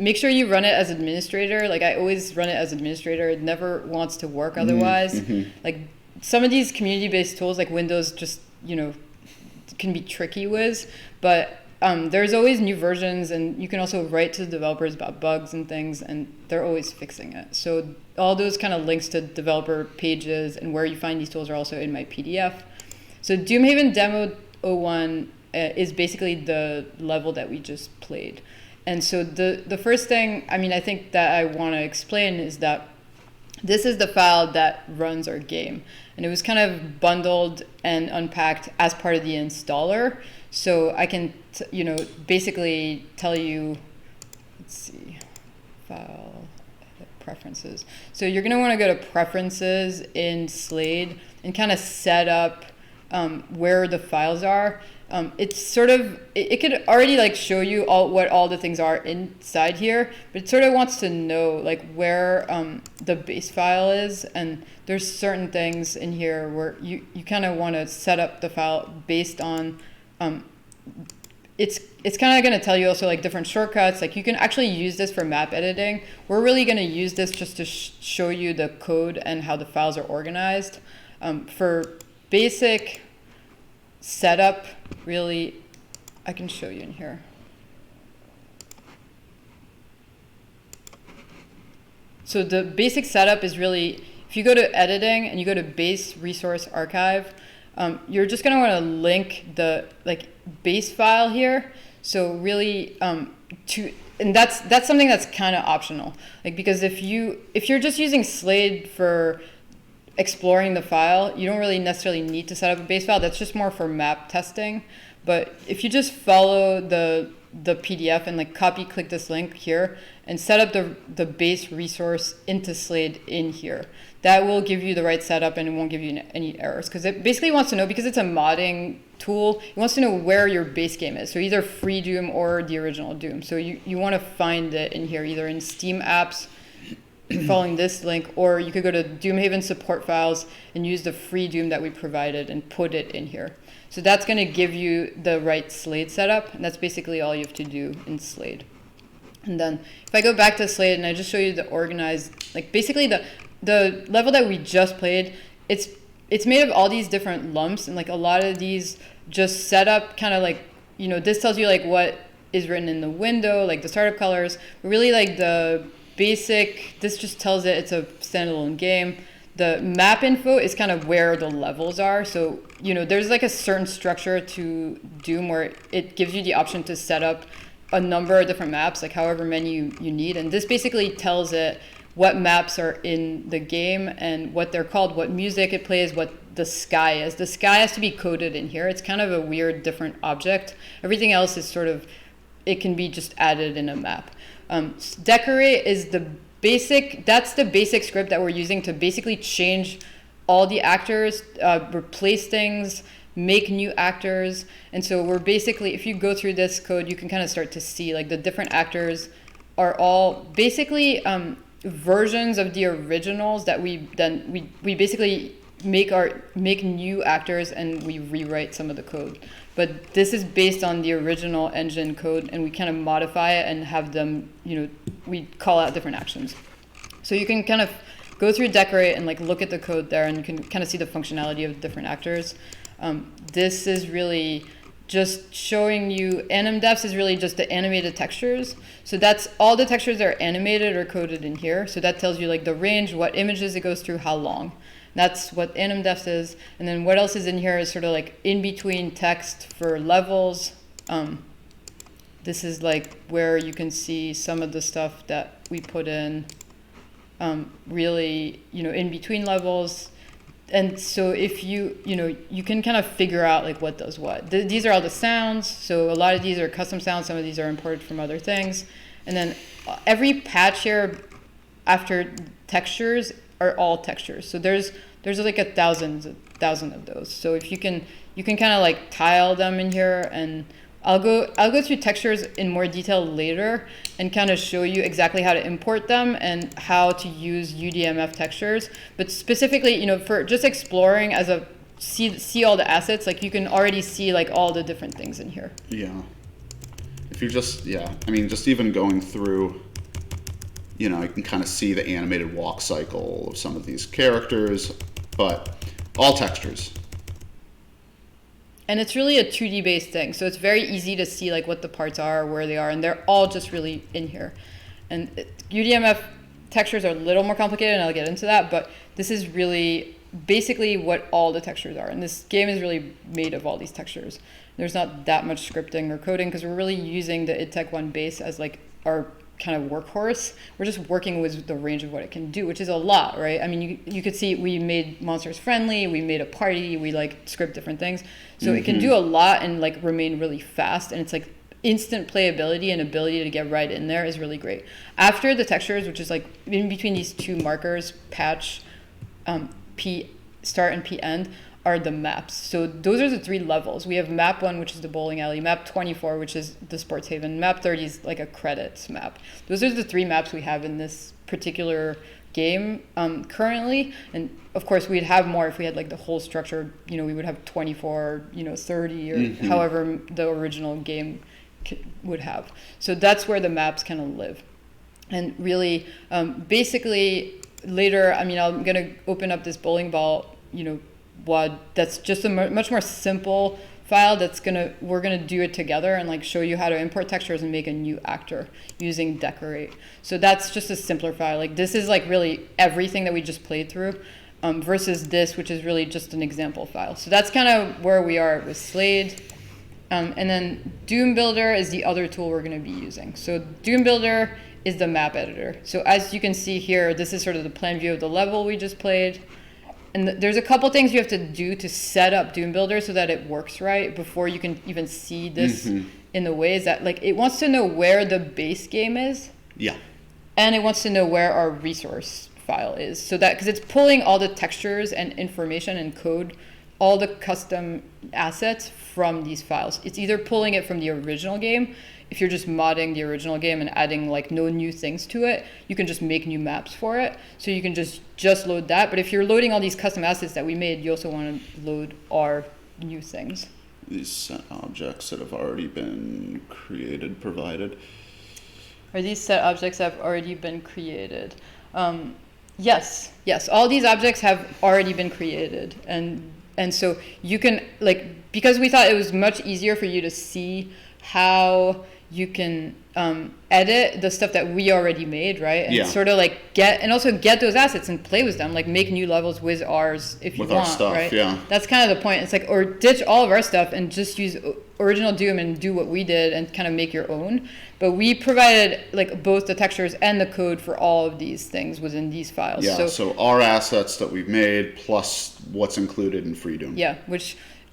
make sure you run it as administrator. Like I always run it as administrator. It never wants to work otherwise. Like some of these community-based tools like Windows just, can be tricky with, but there's always new versions, and you can also write to the developers about bugs and things, and they're always fixing it. So all those kind of links to developer pages and where you find these tools are also in my PDF. So Doomhaven Demo 01 is basically the level that we just played. And so the first thing, I think that I want to explain is that this is the file that runs our game. And it was kind of bundled and unpacked as part of the installer. So I can, basically tell you, let's see, file, preferences. So you're going to want to go to preferences in Slade and kind of set up where the files are. It's sort of, it could already like show you what all the things are inside here, but it sort of wants to know like where the base file is, and there's certain things in here where you kind of want to set up the file based on, it's kind of going to tell you also like different shortcuts. Like you can actually use this for map editing. We're really going to use this just to show you the code and how the files are organized. For basic setup, really, I can show you in here. So the basic setup is really, if you go to editing and you go to base resource archive, you're just going to want to link the base file here. So really and that's something that's kind of optional. Like because if you're just using Slade for exploring the file, you don't really necessarily need to set up a base file. That's just more for map testing. But if you just follow the PDF and like click this link here and set up the base resource into Slade in here, that will give you the right setup and it won't give you any errors, because it basically wants to know, because it's a modding tool, it wants to know where your base game is. So either free Doom or the original Doom. So you want to find it in here, either in Steam apps, following this link, or you could go to Doomhaven support files and use the free Doom that we provided and put it in here. So that's going to give you the right Slade setup, and that's basically all you have to do in Slade. And then if I go back to Slade and I just show you the organized, like basically the level that we just played, it's made of all these different lumps, and like a lot of these just set up kind of like, this tells you like what is written in the window, like the startup colors, but really like the basic, this just tells it it's a standalone game. The map info is kind of where the levels are. So, there's like a certain structure to Doom where it gives you the option to set up a number of different maps, like however many you need. And this basically tells it what maps are in the game and what they're called, what music it plays, what the sky is. The sky has to be coded in here. It's kind of a weird, different object. Everything else is sort of, it can be just added in a map. Decorate is that's the basic script that we're using to basically change all the actors, replace things, make new actors. And so we're basically, if you go through this code, you can kind of start to see like the different actors are all basically versions of the originals that we basically make new actors, and we rewrite some of the code. But this is based on the original engine code, and we kind of modify it and have them, we call out different actions. So you can kind of go through Decorate and like look at the code there, and you can kind of see the functionality of different actors. This is really just showing you, animdefs is really just the animated textures. So that's all the textures that are animated or coded in here. So that tells you like the range, what images it goes through, how long. That's what animdefs is. And then what else is in here is sort of like in between text for levels. This is like where you can see some of the stuff that we put in, really, in between levels. And so if you can kind of figure out like what does what. These are all the sounds. So a lot of these are custom sounds. Some of these are imported from other things. And then every patch here after textures are all textures. So there's like 1,000 of those. So if you can kind of like tile them in here, and I'll go through textures in more detail later and kind of show you exactly how to import them and how to use UDMF textures. But specifically, for just exploring as a see all the assets, like you can already see like all the different things in here. Yeah. If you just, I mean, just even going through, you know, you can kind of see the animated walk cycle of some of these characters, but all textures. And it's really a 2D based thing, so it's very easy to see like what the parts are, where they are, and they're all just really in here. And UDMF textures are a little more complicated, and I'll get into that, but this is really basically what all the textures are. And this game is really made of all these textures. There's not that much scripting or coding because we're really using the idTech 1 base as like our kind of workhorse. We're just working with the range of what it can do, which is a lot, right? I mean, you could see we made monsters friendly, we made a party, we like script different things. So it can do a lot and like remain really fast, and it's like instant playability and ability to get right in there is really great. After the textures, which is like in between these two markers, patch, P start and P end, are the maps. So those are the 3 levels. We have map 1, which is the bowling alley, map 24, which is the sports haven, map 30 is like a credits map. Those are the 3 maps we have in this particular game currently. And of course we'd have more if we had like the whole structure, you know, we would have 24, you know, 30 or however the original game would have. So that's where the maps kind of live. And really, basically later, I mean, I'm gonna open up this bowling ball, you know, WAD that's just a much more simple file that's we're gonna do it together and like show you how to import textures and make a new actor using decorate. So that's just a simpler file. Like this is like really everything that we just played through versus this, which is really just an example file. So that's kind of where we are with Slade. And then Doom Builder is the other tool we're gonna be using. So Doom Builder is the map editor. So as you can see here, this is sort of the plan view of the level we just played. And there's a couple things you have to do to set up Doom Builder so that it works right before you can even see this in the ways that, like, it wants to know where the base game is. Yeah. And it wants to know where our resource file is. So that, because it's pulling all the textures and information and code, all the custom assets from these files. It's either pulling it from the original game. If you're just modding the original game and adding like no new things to it, you can just make new maps for it. So you can just load that. But if you're loading all these custom assets that we made, you also want to load our new things. These set objects that have already been created, provided. Are these set objects that have already been created? Yes. All these objects have already been created. And so you can, like, because we thought it was much easier for you to see how you can edit the stuff that we already made, right? And sort of like get those assets and play with them, like make new levels with ours if you want, our stuff, right? Yeah. That's kind of the point. It's like, or ditch all of our stuff and just use original Doom and do what we did and kind of make your own. But we provided like both the textures and the code for all of these things within these files. Yeah, so our assets that we've made plus what's included in free Doom. Yeah,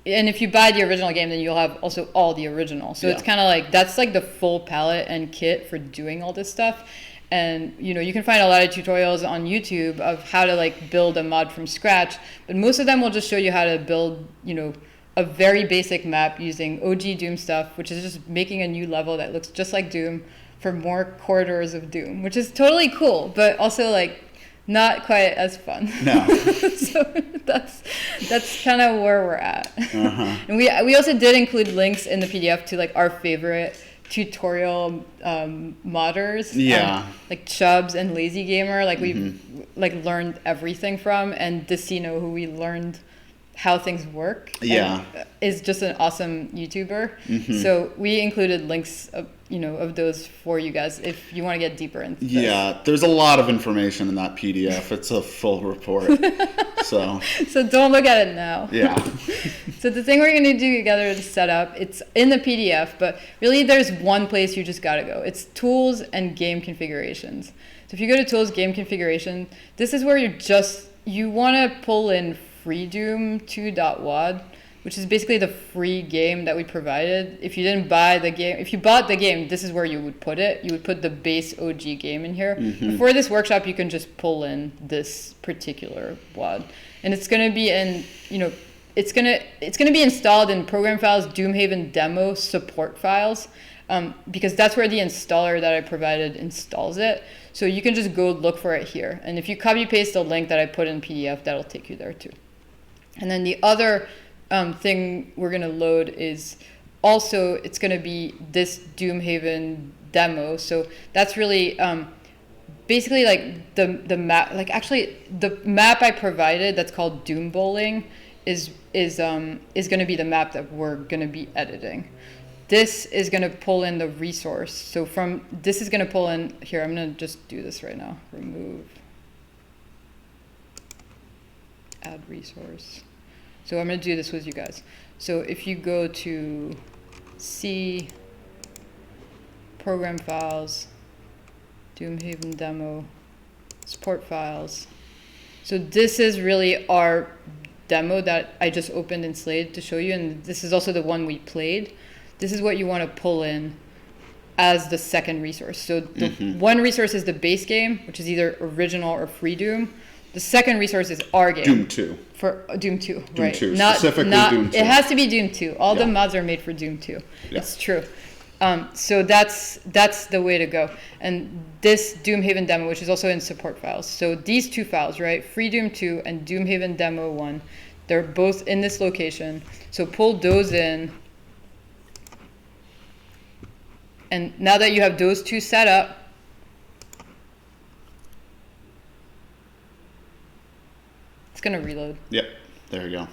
and if you buy the original game, then you'll have also all the original. So it's kind of like, that's like the full palette and kit for doing all this stuff. And, you know, you can find a lot of tutorials on YouTube of how to like build a mod from scratch. But most of them will just show you how to build, you know, a very basic map using OG Doom stuff, which is just making a new level that looks just like Doom for more corridors of Doom, which is totally cool, but also like not quite as fun. No. So that's kind of where we're at. And we also did include links in the PDF to like our favorite tutorial modders, like Chubbs and Lazy Gamer, like we've like learned everything from, and Decino, who we learned how things work, is just an awesome YouTuber. So we included links of those for you guys if you want to get deeper into this. There's a lot of information in that PDF. It's a full report. So don't look at it now. So the thing we're going to do together to set up, it's in the PDF, but really there's one place you just got to go. It's tools and game configurations. So if you go to tools, game configuration, this is where you want to pull in freedoom 2.wad, which is basically the free game that we provided. If you didn't buy the game, if you bought the game, this is where you would put it. You would put the base OG game in here. For this workshop, you can just pull in this particular WAD. And it's going to be in, it's going to be installed in program files, Doomhaven demo support files, because that's where the installer that I provided installs it. So you can just go look for it here. And if you copy paste the link that I put in PDF, that'll take you there too. And then the other thing we're going to load is also, it's going to be this Doomhaven demo. So that's really basically like the map, like actually the map I provided that's called Doom Bowling is going to be the map that we're going to be editing. This is going to pull in the resource. So this is going to pull in, here, I'm going to just do this right now. Remove, add resource. So I'm going to do this with you guys. So if you go to C, program files, Doomhaven demo, support files. So this is really our demo that I just opened in Slade to show you, and this is also the one we played. This is what you want to pull in as the second resource. So the one resource is the base game, which is either original or free Doom. The second resource is our game. Doom 2. For Doom 2, Doom right. 2, specifically Doom 2. It has to be Doom 2. All the Yeah. mods are made for Doom 2. Yeah. It's true. So that's the way to go. And this Doomhaven demo, which is also in support files. So these two files, right, Free Doom 2 and Doomhaven demo 1, they're both in this location. So pull those in. And now that you have those two set up, it's going to reload. Yep, there you go.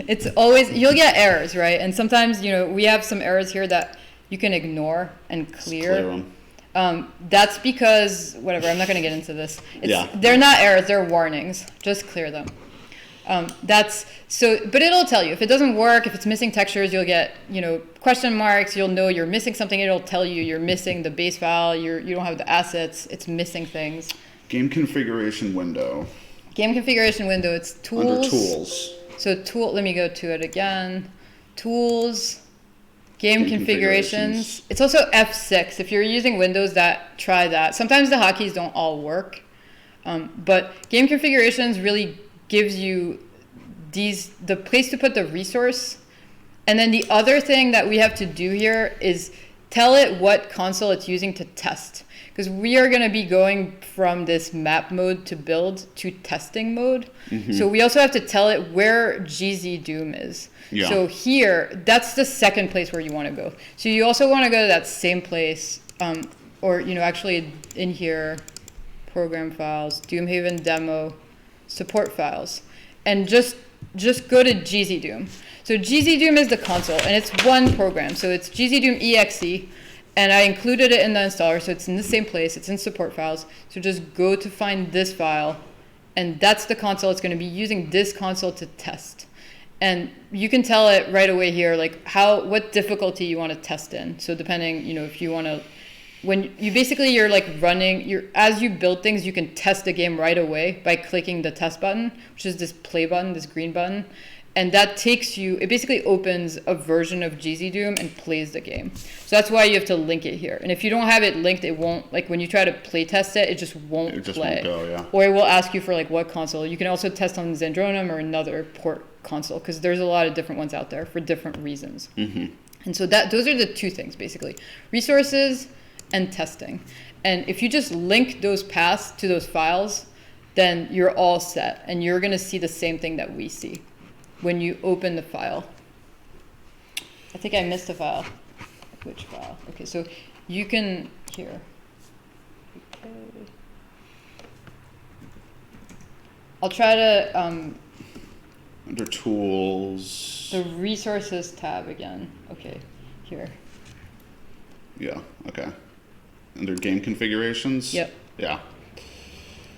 It's always, you'll get errors, right? And sometimes, we have some errors here that you can ignore and clear. That's because, whatever, I'm not going to get into this. They're not errors, they're warnings. Just clear them. But it'll tell you. If it doesn't work, if it's missing textures, you'll get, question marks. You'll know you're missing something. It'll tell you you're missing the base file. You don't have the assets. It's missing things. Game configuration window. Game configuration window, it's tools. Under tools. So let me go to it again. Tools, game configurations. It's also F6. If you're using Windows, try that. Sometimes the hotkeys don't all work. But game configurations really gives you the place to put the resource. And then the other thing that we have to do here is tell it what console it's using to test. Because we are going to be going from this map mode to build to testing mode. So we also have to tell it where ZDoom is. Yeah. So here, that's the second place where you want to go. So you also want to go to that same place, or actually in here, program files, Doomhaven demo, support files, and just go to ZDoom. So ZDoom is the console, and it's one program. So it's ZDoom exe. And I included it in the installer, so it's in the same place. It's in support files. So just go to find this file, and that's the console. It's going to be using this console to test. And you can tell it right away here, like what difficulty you want to test in. So depending, if you want to, when you you're like running, as you build things, you can test the game right away by clicking the test button, which is this play button, this green button. And that takes you, it basically opens a version of ZDoom and plays the game. So that's why you have to link it here. And if you don't have it linked, it won't, like when you try to play test it, it just won't play. It just won't go, yeah. Or it will ask you for like what console. You can also test on Zandronum or another port console, because there's a lot of different ones out there for different reasons. And so those are the two things basically, resources and testing. And if you just link those paths to those files, then you're all set. And you're going to see the same thing that we see when you open the file. I think I missed a file. Which file? Okay, so you can, here. Okay. I'll try to, under tools. the resources tab again. Okay, here. Yeah, okay. Under game configurations? Yep. Yeah.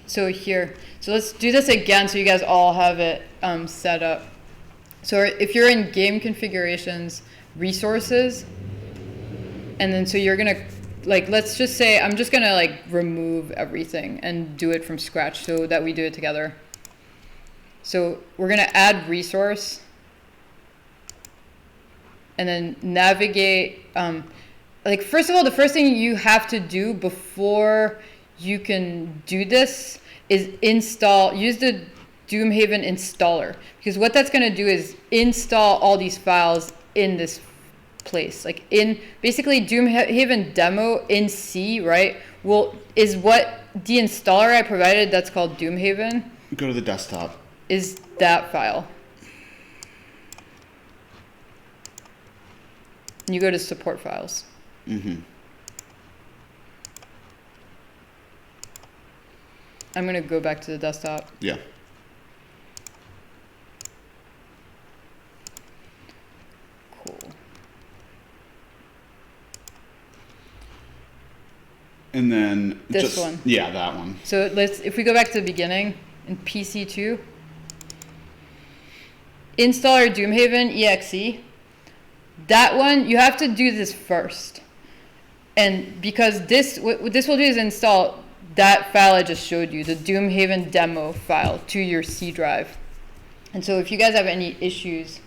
So here, so let's do this again so you guys all have it set up. So if you're in game configurations, resources, and then so you're gonna, like, let's just say, I'm just gonna like remove everything and do it from scratch so that we do it together. So we're gonna add resource, and then navigate, like first of all, the first thing you have to do before you can do this is use the Doomhaven installer, because what that's going to do is install all these files in this place, like in basically Doomhaven demo in C, right? Is what the installer I provided, that's called Doomhaven. Go to the desktop. Is that file. And you go to support files. Mm-hmm. I'm going to go back to the desktop. Yeah. Cool. And then This one. Yeah, that one. So if we go back to the beginning in PC2, installer Doomhaven exe. That one, you have to do this first. And because what this will do is install that file I just showed you, the Doomhaven demo file, to your C drive. And so if you guys have any issues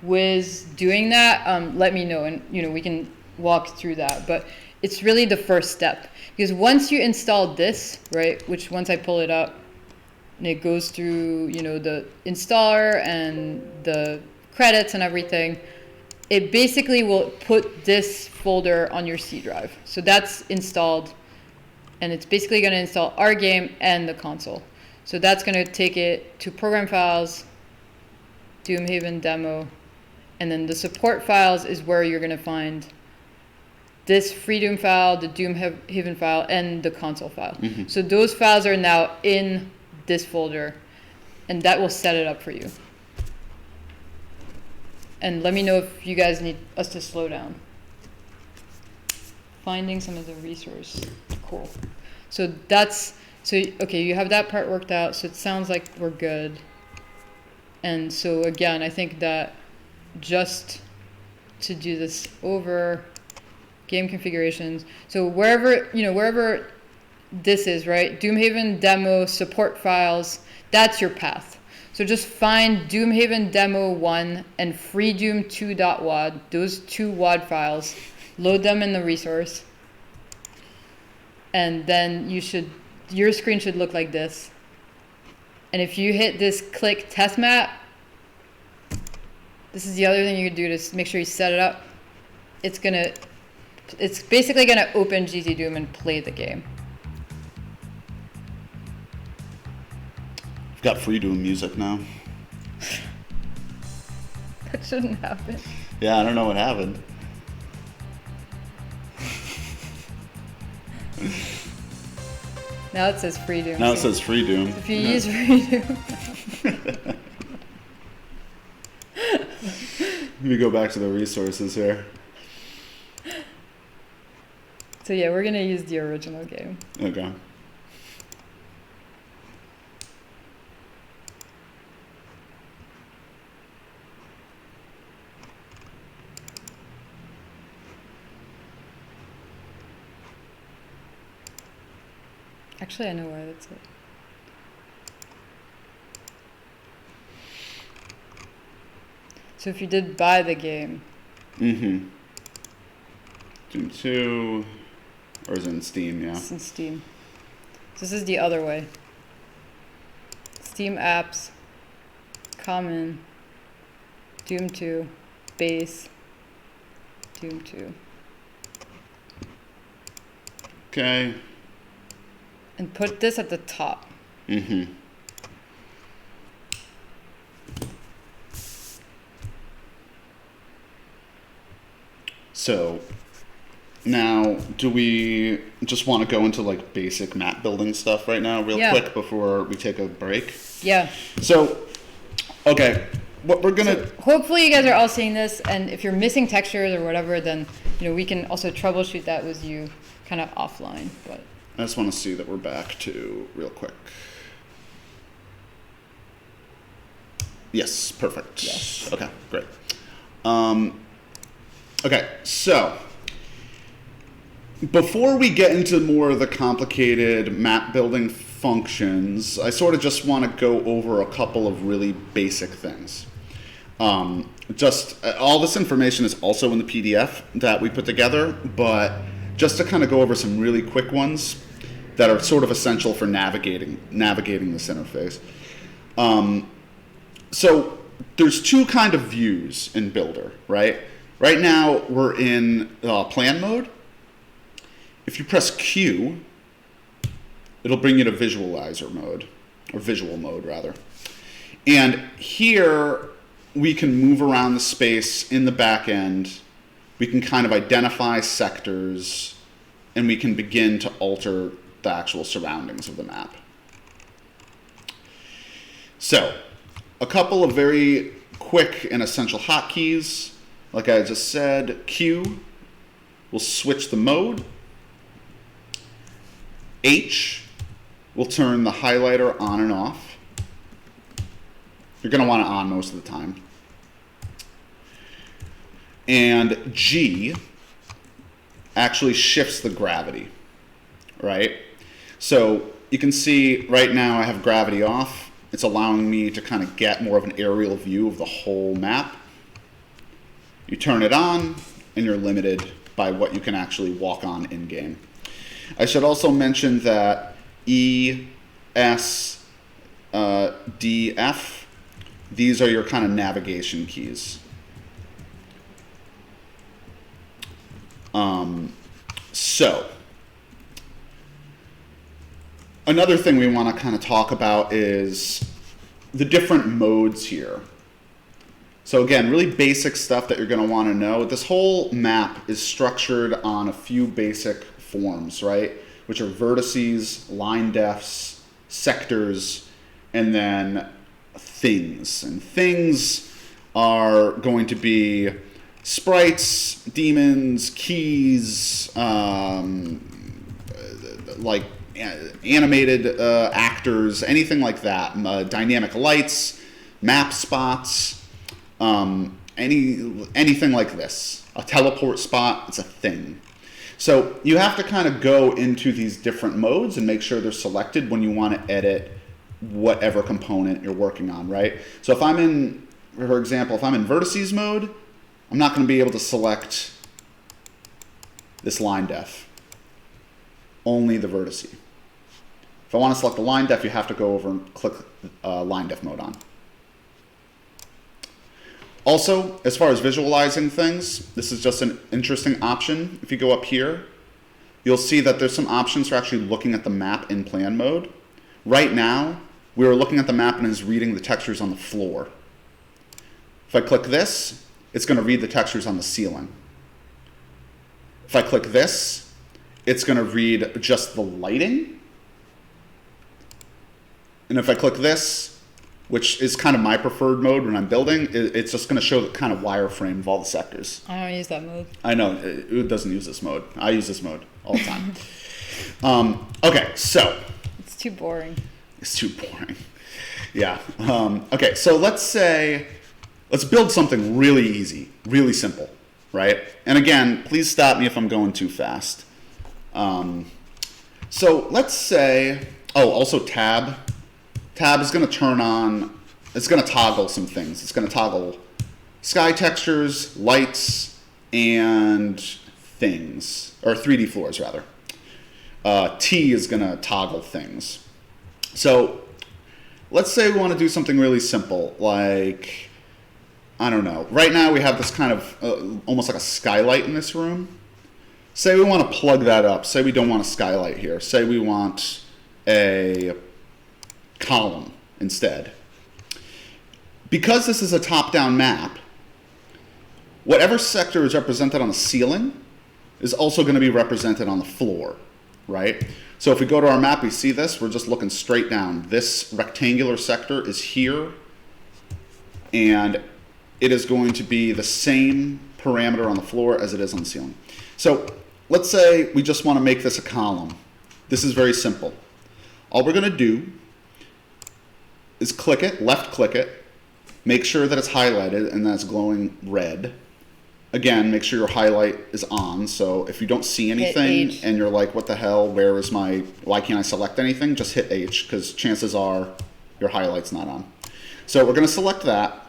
with doing that, let me know, and we can walk through that. But it's really the first step, because once you install this, right, which once I pull it up, and it goes through, the installer and the credits and everything, it basically will put this folder on your C drive. So that's installed, and it's basically going to install our game and the console. So that's going to take it to program files, Doomhaven demo, and then the support files is where you're going to find this FreeDoom file, the Doomhaven file, and the console file. Mm-hmm. So those files are now in this folder, and that will set it up for you. And let me know if you guys need us to slow down. Finding some of the resource. Cool. So okay, you have that part worked out, so it sounds like we're good. And so again, I think that just to do this over, game configurations. So wherever this is, right? Doomhaven demo support files, that's your path. So just find Doomhaven demo 1 and freedoom 2.wad, those two WAD files, load them in the resource, and then your screen should look like this. And if you hit this click test map, this is the other thing you could do to make sure you set it up. It's basically gonna open ZDoom and play the game. I've got FreeDoom music now. That shouldn't happen. Yeah, I don't know what happened. Now it says FreeDoom. Now it says FreeDoom. If you use FreeDoom. Let me go back to the resources here. So yeah, we're gonna use the original game. Okay. Actually, I know why that's it. So if you did buy the game. Mm-hmm. Doom 2, or is it in Steam, yeah? It's in Steam. So this is the other way. Steam apps, common, Doom 2, base, Doom 2. Okay. And put this at the top. Mm-hmm. So now, do we just want to go into like basic map building stuff right now real quick before we take a break? Yeah. So, okay, what we're gonna... So hopefully you guys are all seeing this, and if you're missing textures or whatever, then we can also troubleshoot that with you kind of offline. But I just want to see that we're back to real quick. Yes, perfect. Yes. Okay, great. Okay, so before we get into more of the complicated map building functions, I sort of just want to go over a couple of really basic things. Just all this information is also in the PDF that we put together, but just to kind of go over some really quick ones that are sort of essential for navigating this interface. So there's two kind of views in Builder, right? Right now we're in plan mode. If you press Q, it'll bring you to visualizer mode. or visual mode rather. And here we can move around the space in the back end. We can kind of identify sectors, and we can begin to alter the actual surroundings of the map. So, a couple of very quick and essential hotkeys. Like I just said, Q will switch the mode. H will turn the highlighter on and off. You're going to want it on most of the time. And G actually shifts the gravity, right? So you can see right now I have gravity off. It's allowing me to kind of get more of an aerial view of the whole map. You turn it on, and you're limited by what you can actually walk on in-game. I should also mention that E, S, D, F, these are your kind of navigation keys. So, another thing we want to kind of talk about is the different modes here. So again, really basic stuff that you're going to want to know. This whole map is structured on a few basic forms, right? Which are vertices, line defs, sectors, and then things. And things are going to be sprites, demons, keys, like animated actors, anything like that. Dynamic lights, map spots, anything like this. A teleport spot, it's a thing. So you have to kind of go into these different modes and make sure they're selected when you want to edit whatever component you're working on, right? So if I'm in, for example, if I'm in vertices mode, I'm not going to be able to select this line def, only the vertice. If I want to select the line def, you have to go over and click line def mode on. Also, as far as visualizing things, this is just an interesting option. If you go up here, you'll see that there's some options for actually looking at the map in plan mode. Right now, we are looking at the map and it's reading the textures on the floor. If I click this, it's going to read the textures on the ceiling. If I click this, it's going to read just the lighting. And if I click this, which is kind of my preferred mode when I'm building, it's just going to show the kind of wireframe of all the sectors. I don't use that mode. I know, it doesn't use this mode. I use this mode all the time. Okay, so. It's too boring. It's too boring. Yeah. Okay, so let's build something really easy, really simple, right? And again, please stop me if I'm going too fast. So let's say, also tab. Tab is going to turn on, it's going to toggle some things. It's going to toggle sky textures, lights, and things, or 3D floors rather. T is going to toggle things. So let's say we want to do something really simple, like, I don't know. Right now we have this kind of almost like a skylight in this room. Say we want to plug that up. Say we don't want a skylight here. Say we want a column instead. Because this is a top-down map, whatever sector is represented on the ceiling is also going to be represented on the floor, right? So if we go to our map, we see this, we're just looking straight down. This rectangular sector is here, and it is going to be the same parameter on the floor as it is on the ceiling. So let's say we just want to make this a column. This is very simple. All we're going to do is click it, left click it, make sure that it's highlighted and that it's glowing red. Again, make sure your highlight is on, so if you don't see anything and you're like, what the hell, why can't I select anything? Just hit H, because chances are your highlight's not on. So we're going to select that.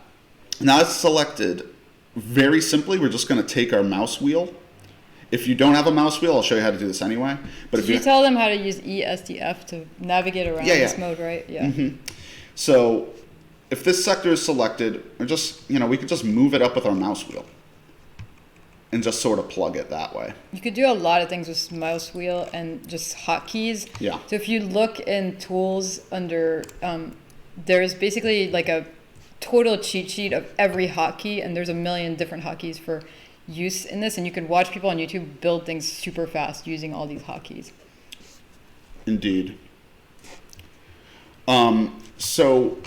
Now it's selected. Very simply, we're just going to take our mouse wheel. If you don't have a mouse wheel, I'll show you how to do this anyway. But Did you tell them how to use ESDF to navigate around this mode, right? Yeah. Mm-hmm. So if this sector is selected, or just, we could just move it up with our mouse wheel. and just sort of plug it that way. You could do a lot of things with mouse wheel and just hotkeys. Yeah. So if you look in tools under, there's basically like a total cheat sheet of every hotkey, and there's a million different hotkeys for use in this, and you can watch people on YouTube build things super fast using all these hotkeys. Indeed. So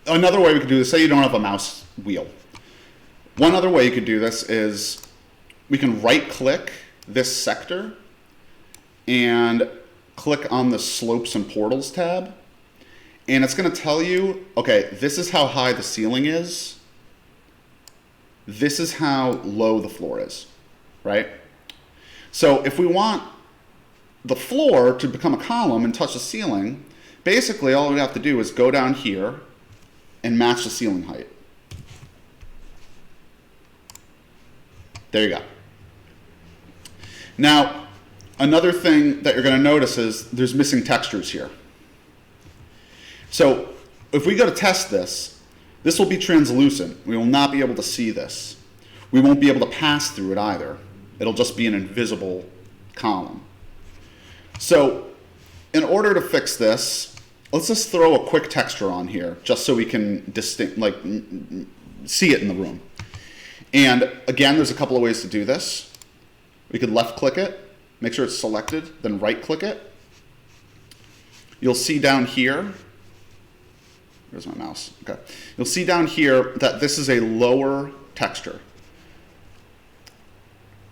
another way we could do this, say you don't have a mouse wheel. One other way you could do this is we can right click this sector and click on the slopes and portals tab. And it's going to tell you, okay, this is how high the ceiling is. This is how low the floor is, right? So if we want the floor to become a column and touch the ceiling, basically all we have to do is go down here and match the ceiling height. There you go. Now, another thing that you're going to notice is there's missing textures here. So if we go to test this, this will be translucent. We will not be able to see this. We won't be able to pass through it either. It'll just be an invisible column. So in order to fix this, let's just throw a quick texture on here just so we can see it in the room. And again, there's a couple of ways to do this. We could left click it, make sure it's selected, then right click it. You'll see down here, where's my mouse? Okay. You'll see down here that this is a lower texture.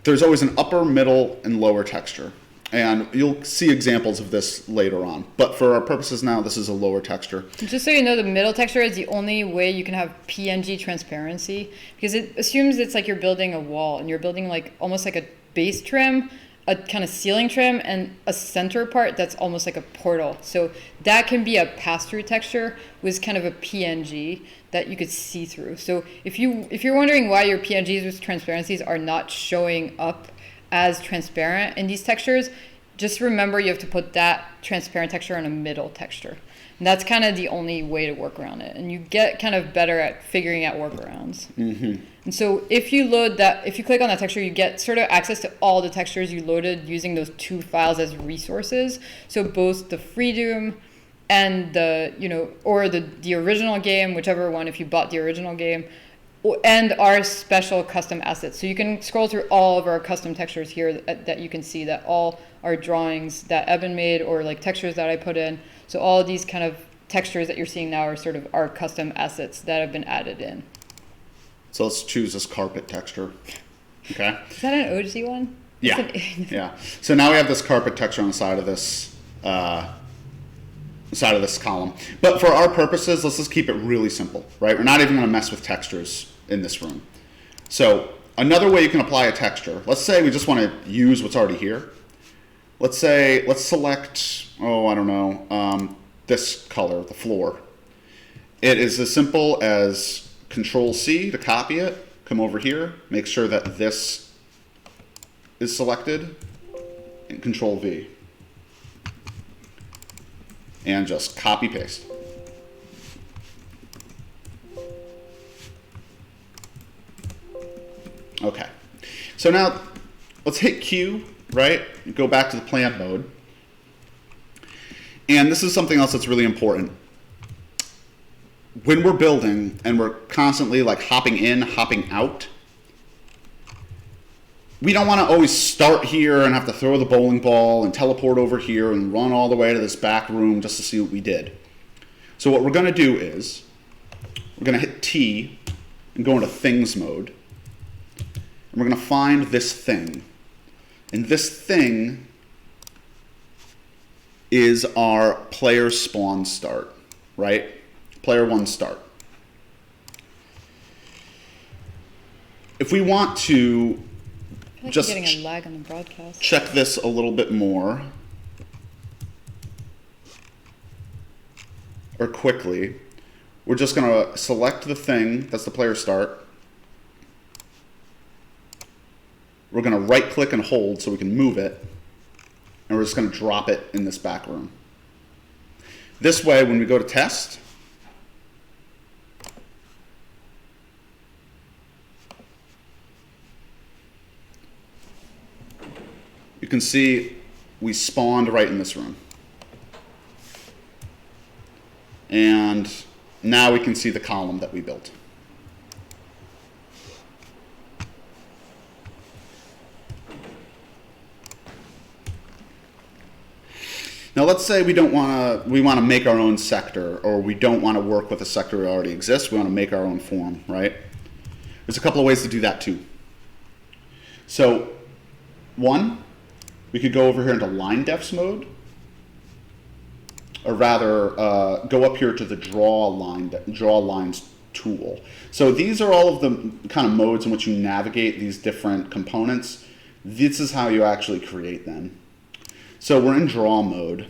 There's always an upper, middle, and lower texture. And you'll see examples of this later on. But for our purposes now, this is a lower texture. Just so you know, the middle texture is the only way you can have PNG transparency, because it assumes it's like you're building a wall and you're building like almost like a base trim, a kind of ceiling trim, and a center part that's almost like a portal. So that can be a pass-through texture with kind of a PNG that you could see through. So if you're wondering why your PNGs with transparencies are not showing up as transparent in these textures, just remember you have to put that transparent texture on a middle texture. And that's kind of the only way to work around it. And you get kind of better at figuring out workarounds. Mm-hmm. And so if you click on that texture, you get sort of access to all the textures you loaded using those two files as resources. So both the FreeDoom and the original game, whichever one, if you bought the original game, and our special custom assets. So you can scroll through all of our custom textures here that you can see that all our drawings that Eben made or like textures that I put in. So all of these kind of textures that you're seeing now are sort of our custom assets that have been added in. So let's choose this carpet texture. Okay. Is that an OG one? Yeah. Yeah. So now we have this carpet texture on the side of this column. But for our purposes, let's just keep it really simple, right? We're not even going to mess with textures in this room. So another way you can apply a texture, let's say we just want to use what's already here. Let's select, this color, the floor. It is as simple as Control-C to copy it, come over here, make sure that this is selected, and Control-V. And just copy paste. Okay, so now let's hit Q, right? Go back to the plan mode. And this is something else that's really important. When we're building and we're constantly like hopping in, hopping out, we don't want to always start here and have to throw the bowling ball and teleport over here and run all the way to this back room just to see what we did. So what we're going to do is we're going to hit T and go into things mode. And we're going to find this thing. And this thing is our player spawn start, right? Player one start. If we want to just getting a lag on the broadcast. Check this a little bit more, or quickly, we're just going to select the thing, that's the player start. We're going to right click and hold so we can move it, and we're just going to drop it in this back room. This way, when we go to test, can see we spawned right in this room. And now we can see the column that we built. Now let's say we want to make our own sector, or we don't want to work with a sector that already exists. We want to make our own form, right? There's a couple of ways to do that too. So one, we could go over here into line defs mode, or rather go up here to the draw lines tool. So these are all of the kind of modes in which you navigate these different components. This is how you actually create them. So we're in draw mode,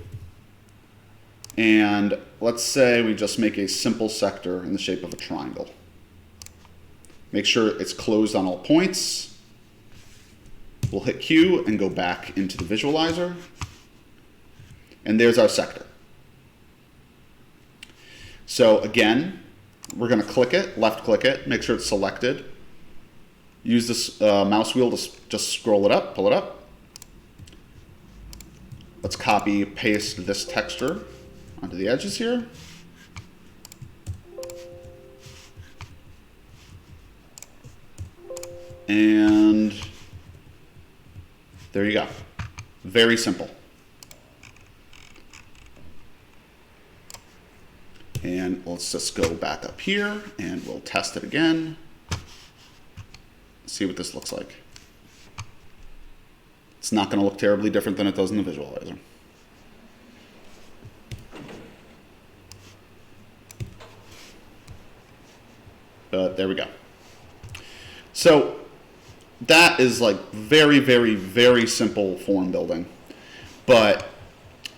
and let's say we just make a simple sector in the shape of a triangle. Make sure it's closed on all points. We'll hit Q and go back into the visualizer, and there's our sector. So again, we're going to click it, left click it, make sure it's selected. Use this mouse wheel to just scroll it up, pull it up. Let's copy, paste this texture onto the edges here. And there you go. Very simple. And let's just go back up here and we'll test it again. See what this looks like. It's not going to look terribly different than it does in the visualizer. But there we go. So that is like very, very, very simple form building. But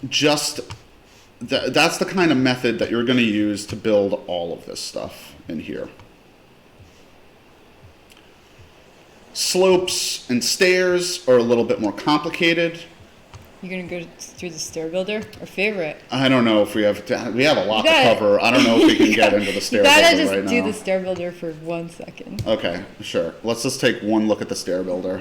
just that's the kind of method that you're going to use to build all of this stuff in here. Slopes and stairs are a little bit more complicated. You're gonna go through the stair builder? Our favorite. I don't know if we have a lot to cover. I don't know if we can get into the stair builder right now. You gotta just do the stair builder for 1 second. Okay, sure. Let's just take one look at the stair builder.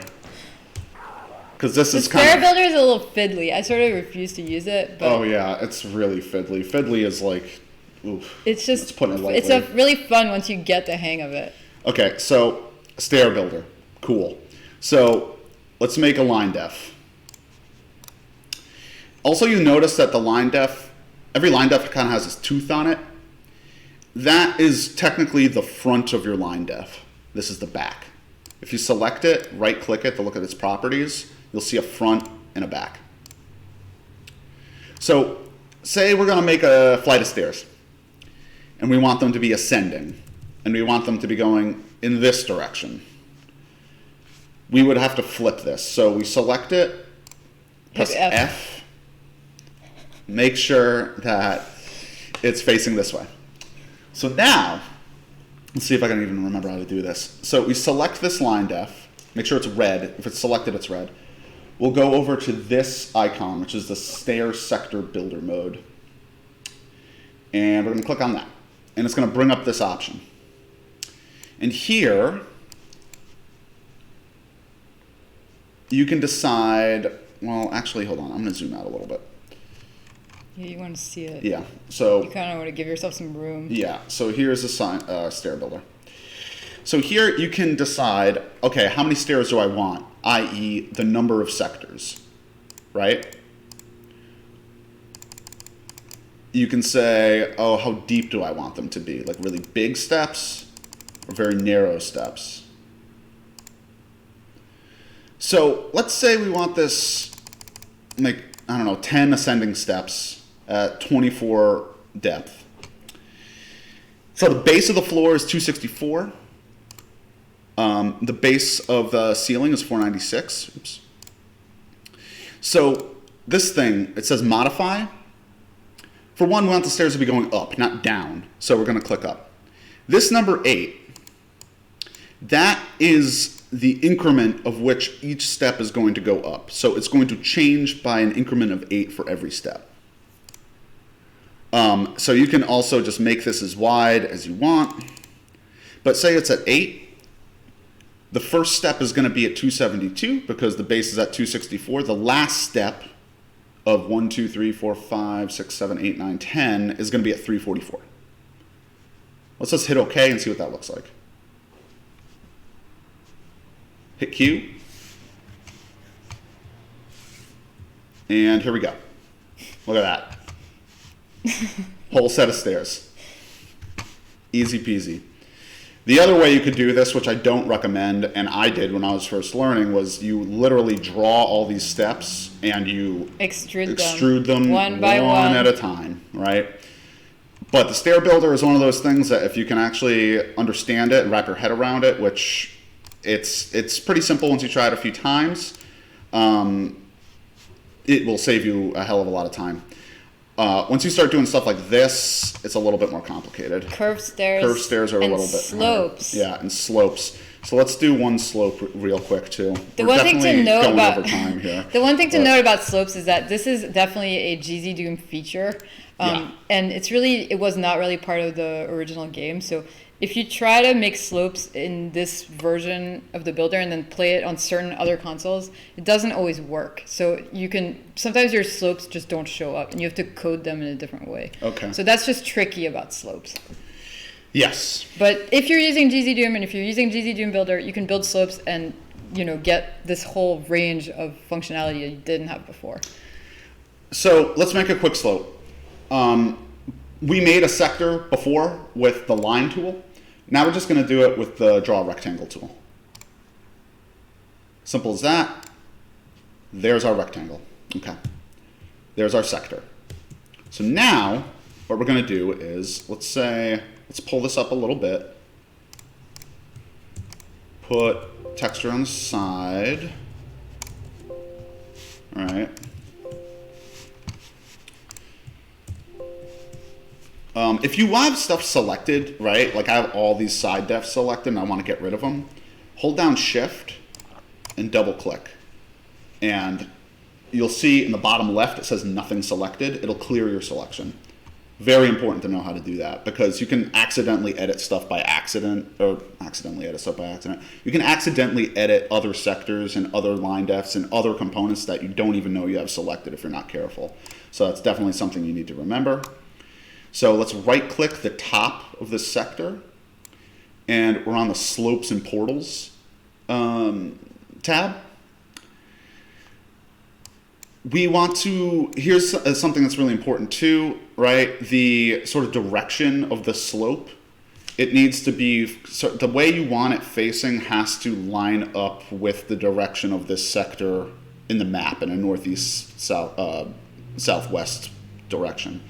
Because this is kind of... The stair builder is a little fiddly. I sort of refuse to use it. But oh yeah, it's really fiddly. Fiddly is like, oof. It's just, let's put it lightly. It's a really fun once you get the hang of it. Okay, so stair builder. Cool. So let's make a line def. Also, you notice that the line def, every line def kind of has this tooth on it. That is technically the front of your line def. This is the back. If you select it, right click it to look at its properties, you'll see a front and a back. So say we're going to make a flight of stairs, and we want them to be ascending, and we want them to be going in this direction. We would have to flip this. So we select it, press F, make sure that it's facing this way. So now, let's see if I can even remember how to do this. So we select this line def, make sure it's red. If it's selected, it's red. We'll go over to this icon, which is the stair sector builder mode. And we're going to click on that. And it's going to bring up this option. And here, you can decide, well, actually, hold on. I'm going to zoom out a little bit. Yeah, you want to see it. Yeah, so... You kind of want to give yourself some room. Yeah, so here's a stair builder. So here you can decide, okay, how many stairs do I want, i.e. the number of sectors, right? You can say, oh, how deep do I want them to be? Like really big steps or very narrow steps? So let's say we want this, like, I don't know, 10 ascending steps at 24 depth. So the base of the floor is 264. The base of the ceiling is 496. Oops. So this thing, it says modify. For one, we want the stairs to be going up, not down. So we're going to click up. This number 8, that is the increment of which each step is going to go up. So it's going to change by an increment of 8 for every step. So you can also just make this as wide as you want. But say it's at 8, The first step is going to be at 272 because the base is at 264. The last step of 1, 2, 3, 4, 5, 6, 7, 8, 9, 10 is going to be at 344. Let's just hit OK and see what that looks like. Hit Q. And here we go. Look at that. Whole set of stairs. Easy peasy. The other way you could do this, which I don't recommend, and I did when I was first learning, was you literally draw all these steps and you extrude them one by one at a time, right? But the stair builder is one of those things that if you can actually understand it and wrap your head around it, which it's pretty simple once you try it a few times, it will save you a hell of a lot of time. Once you start doing stuff like this, it's a little bit more complicated. Curved stairs are a little bit slopes. harder. Yeah, and slopes. So let's do one slope real quick too. The one thing to note about over about slopes is that this is definitely a ZDoom feature, and it was not really part of the original game. So if you try to make slopes in this version of the builder and then play it on certain other consoles, it doesn't always work. So sometimes your slopes just don't show up and you have to code them in a different way. Okay. So that's just tricky about slopes. Yes. But if you're using ZDoom and if you're using ZDoom Builder, you can build slopes and get this whole range of functionality that you didn't have before. So let's make a quick slope. We made a sector before with the line tool. Now we're just going to do it with the draw rectangle tool. Simple as that. There's our rectangle. Okay. There's our sector. So now what we're going to do is, let's pull this up a little bit. Put texture on the side. All right. If you have stuff selected, right, like I have all these side defs selected and I want to get rid of them, hold down Shift and double click. And you'll see in the bottom left it says nothing selected. It'll clear your selection. Very important to know how to do that because you can accidentally edit stuff by accident, or accidentally edit stuff by accident. You can accidentally edit other sectors and other line defs and other components that you don't even know you have selected if you're not careful. So that's definitely something you need to remember. So let's right click the top of this sector and we're on the slopes and portals tab. We want to, here's something that's really important too, right? The sort of direction of the slope. It needs to be, so the way you want it facing has to line up with the direction of this sector in the map in a northeast southwest direction.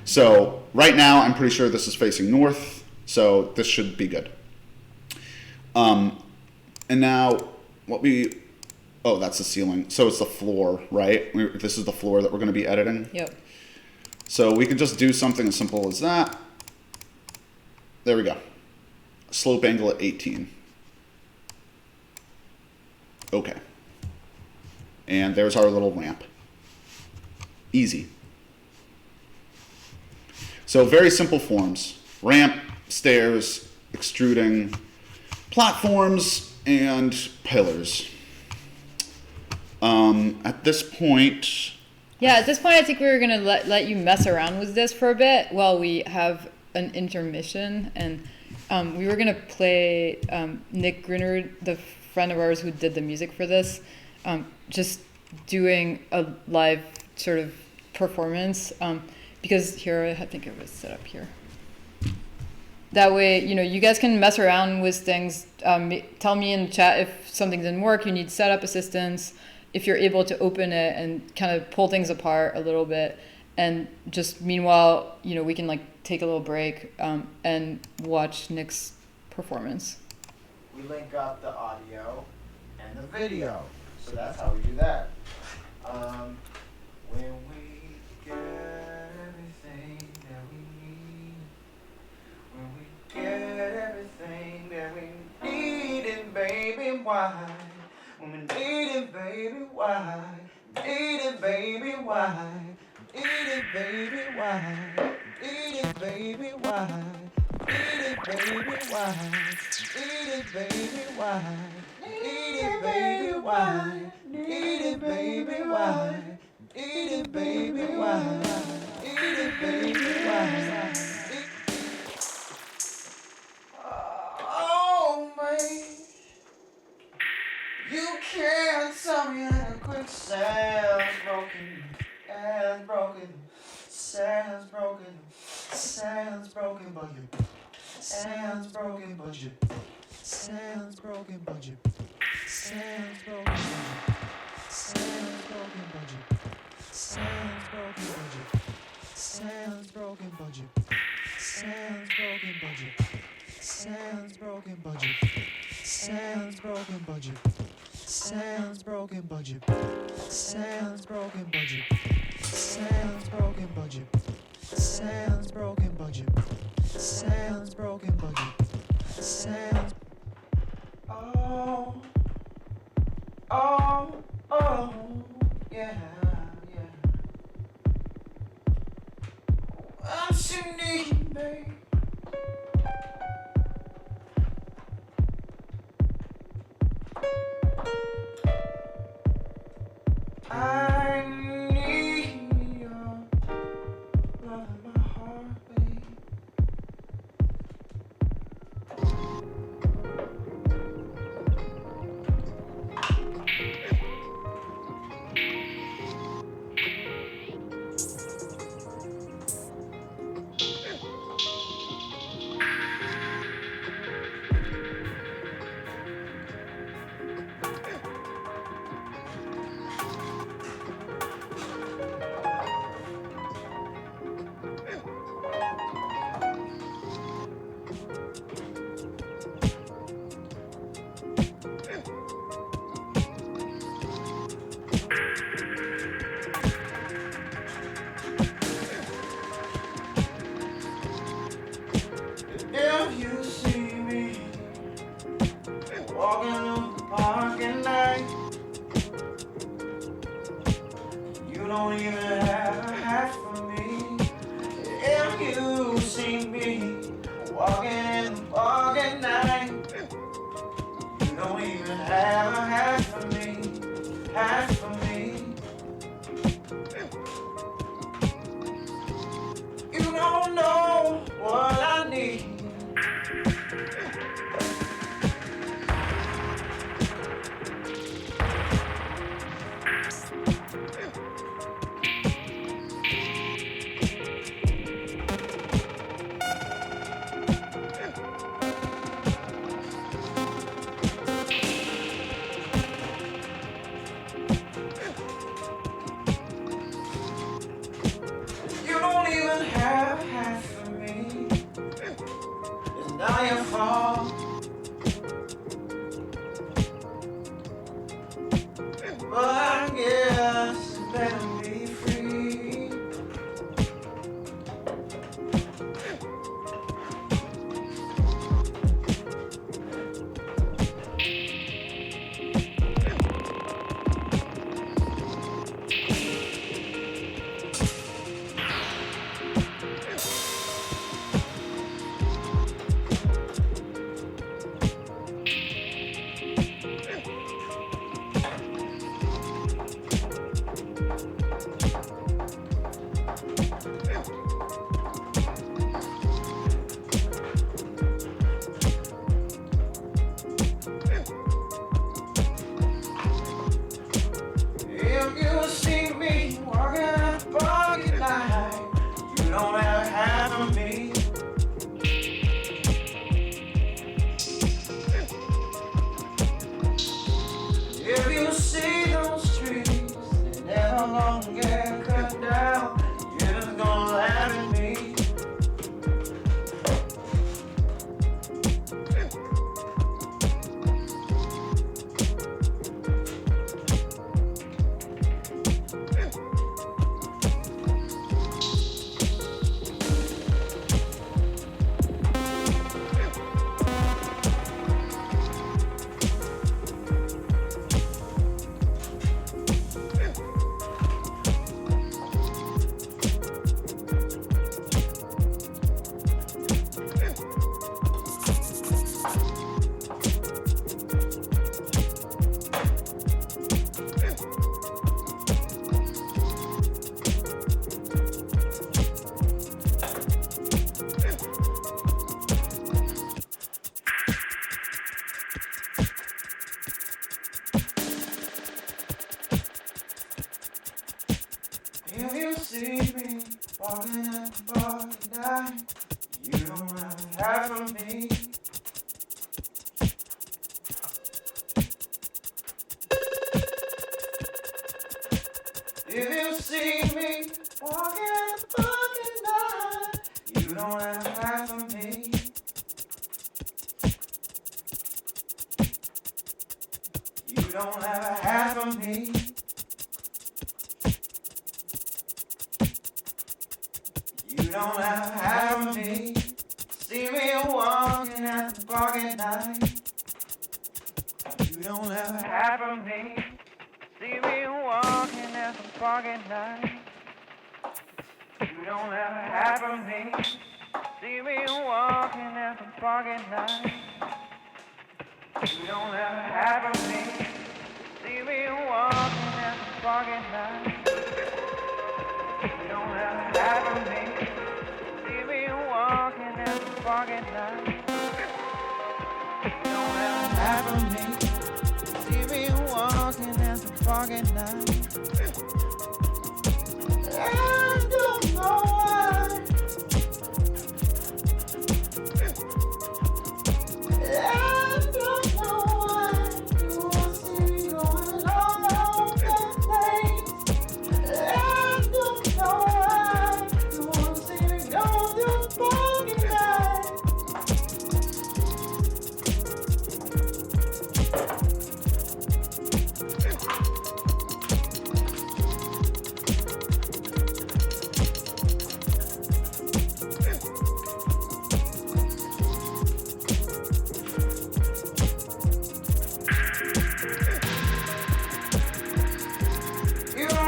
So right now, I'm pretty sure this is facing north, so this should be good. And now that's the ceiling. So it's the floor, right? This is the floor that we're going to be editing. Yep. So we can just do something as simple as that. There we go. Slope angle at 18. Okay. And there's our little ramp. Easy. So very simple forms: ramp, stairs, extruding, platforms, and pillars. At this point... Yeah, at this point I think we were going to let you mess around with this for a bit while we have an intermission. And we were going to play Nick Grinard, the friend of ours who did the music for this, just doing a live sort of performance. Because here, I think it was set up here. That way, you guys can mess around with things. Tell me in the chat if something didn't work, you need setup assistance, if you're able to open it and kind of pull things apart a little bit. And just meanwhile, we can take a little break and watch Nick's performance. We link up the audio and the video. So that's how we do that. When we get everything that we need, when we get everything that we need, and baby, why? When we need it, baby, why? Need it, baby, why? Need it, baby, why? Need it, baby, why? Need it, baby, why? Need it, baby, why? Need it, baby, why? Need it, baby, why? Need it, baby, why? Need it, baby, why? Oh, man. You can't tell me how quick sounds broken, sounds broken, sounds broken, sounds broken, but you sounds broken, but you sounds broken, but you sounds broken, sounds broken, but you sounds broken, but you sounds broken, but you sounds broken, but you sounds broken, but you sounds broken, but you sounds broken, but you sounds broken, but you sounds broken, but you sounds broken, but you sounds broken, but you sounds. Oh, oh, oh, yeah, yeah. What you need, babe? I need your love in my heart, babe. If you see me walking through the park at night, you don't even have a hat for me. If you see me walking in the park at night, you don't even have a hat for me, hat for me. You don't know what I need. You don't even have a hat for me. It's not your fault. But I guess it's better be free. don't have a half of me. You don't have a half of me. See me walking at the park at night. You don't have a half of me. See me walking at the park at night. You don't have a half of me. See me walking at the park at night. You don't have a half of me. See me walking at the park at night. You don't have a half of me. See me walking at the park at night. You don't have a half of me. See me walking at the park at night. I don't know why. I don't know why you won't see me going all that place. I don't know why you won't see me go through the parking lot. You don't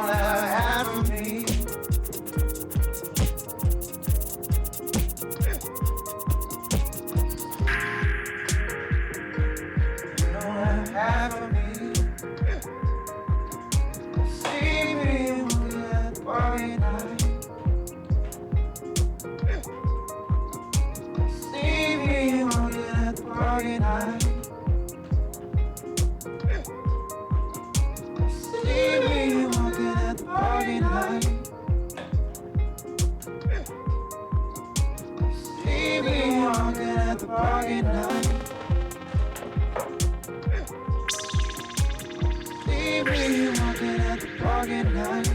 have half on me. You don't have half of me. You don't have half of me. See me walking at the park at night. See me walking at the park at night. See me walking at the park at night. See me walking at the park at night. See me walking at the park at night.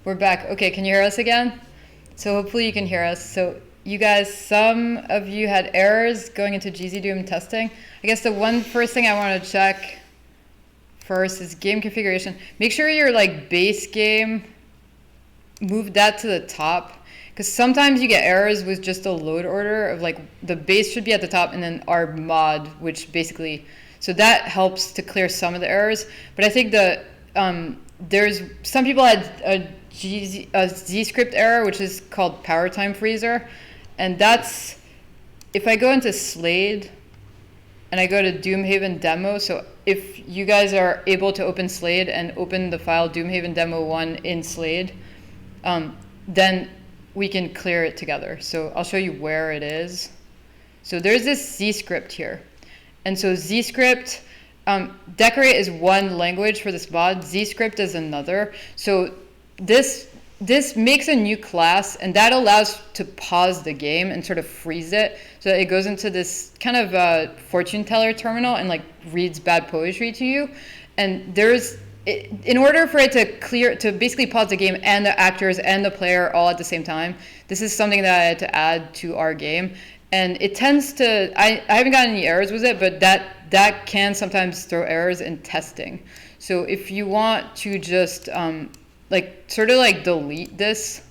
We're back. Okay, can you hear us again? So hopefully you can hear us. So you guys, some of you had errors going into ZDoom testing. I guess the first thing I want to check first is game configuration. Make sure your base game, move that to the top, because sometimes you get errors with just a load order of the base should be at the top and then our mod, which basically, so that helps to clear some of the errors. But I think there's some people had a Z-script error, which is called power time freezer, and that's if I go into Slade and I go to Doomhaven demo. So if you guys are able to open Slade and open the file Doomhaven demo 1 in Slade, then we can clear it together. So I'll show you where it is. So there's this Z-script here, and so Z-script. Decorate is one language for this mod. Z-script is another. So this makes a new class, and that allows to pause the game and sort of freeze it, so that it goes into this kind of fortune teller terminal and reads bad poetry to you. And in order for it to basically pause the game and the actors and the player all at the same time, this is something that I had to add to our game. And it tends to, I haven't gotten any errors with it, but that can sometimes throw errors in testing. So if you want to just delete this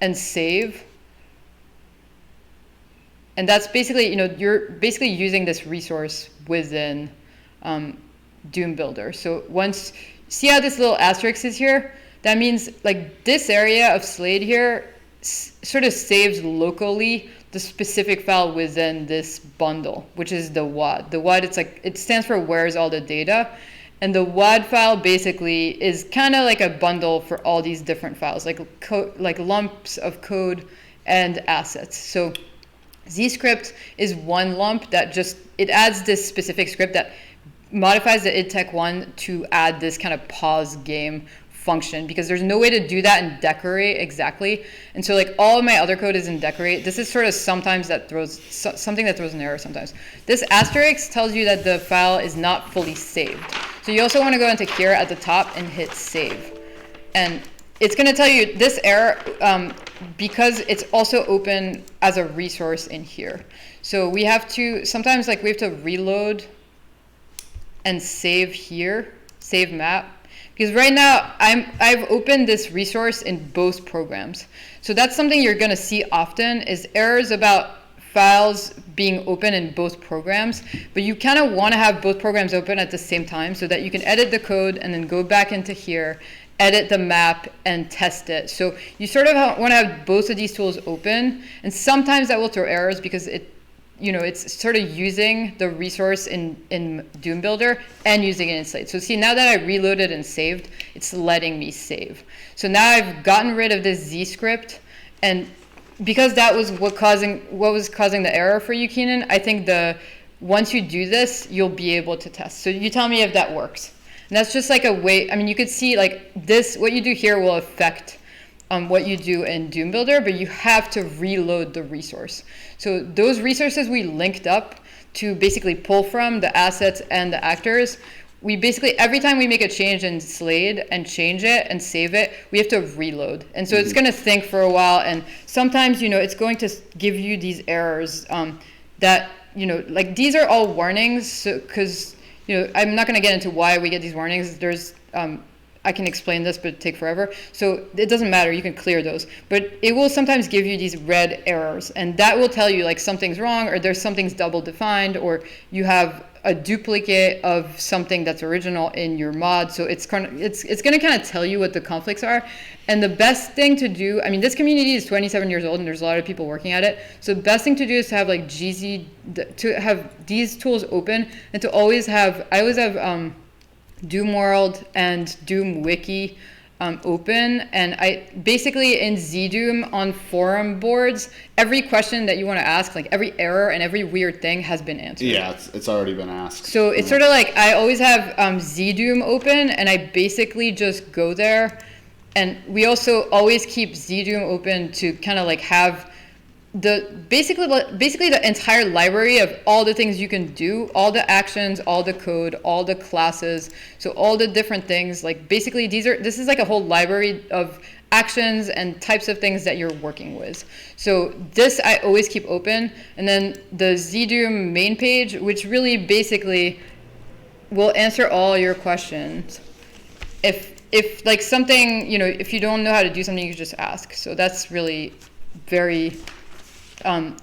and save, and that's basically, you're basically using this resource within Doom Builder. So see how this little asterisk is here? That means this area of Slade here sort of saves locally the specific file within this bundle, which is the WAD. The WAD, it stands for where's all the data. And the WAD file basically is kind of like a bundle for all these different files, like lumps of code and assets. So ZScript is one lump that just, it adds this specific script that modifies the idtech1 to add this kind of pause game function, because there's no way to do that in decorate exactly. And so like all of my other code is in decorate. This is sort of sometimes that throws something that throws an error sometimes. This asterisk tells you that the file is not fully saved. So you also want to go into here at the top and hit save. And it's going to tell you this error because it's also open as a resource in here. So we have to, sometimes like we have to reload and save here, save map. Because right now, I've opened this resource in both programs. So that's something you're going to see often is errors about files being open in both programs. But you kind of want to have both programs open at the same time so that you can edit the code and then go back into here, edit the map, and test it. So you sort of want to have both of these tools open. And sometimes that will throw errors because it's sort of using the resource in Doom Builder and using it in Slate. So see, now that I reloaded and saved, it's letting me save. So now I've gotten rid of this Z script, and because that was what was causing the error for you, Keenan, I think once you do this, you'll be able to test. So you tell me if that works. And that's just like a way, I mean, you could see like this, what you do here will affect what you do in Doom Builder, but you have to reload the resource. So those resources we linked up to basically pull from the assets and the actors. We basically, every time we make a change in Slade and change it and save it, we have to reload. And so it's going to think for a while. And sometimes, it's going to give you these errors that, like these are all warnings. Because, I'm not going to get into why we get these warnings. There's, I can explain this, but it'd take forever. So it doesn't matter, you can clear those. But it will sometimes give you these red errors, and that will tell you like something's wrong, or there's something's double defined, or you have a duplicate of something that's original in your mod. So it's gonna kind of tell you what the conflicts are. And the best thing to do, I mean, this community is 27 years old and there's a lot of people working at it. So the best thing to do is to have like to have these tools open, and to always have, I always have Doom World and Doom Wiki open, and I basically in ZDoom on forum boards, every question that you want to ask, like every error and every weird thing has been answered. Yeah, it's already been asked. So it's sort of like I always have ZDoom open, and I basically just go there, and we also always keep ZDoom open to kind of like have basically the entire library of all the things you can do, all the actions, all the code, all the classes, so all the different things. Like basically this is like a whole library of actions and types of things that you're working with. So this I always keep open. And then the ZDoom main page, which really basically will answer all your questions. If like something, if you don't know how to do something, you can just ask. So that's really very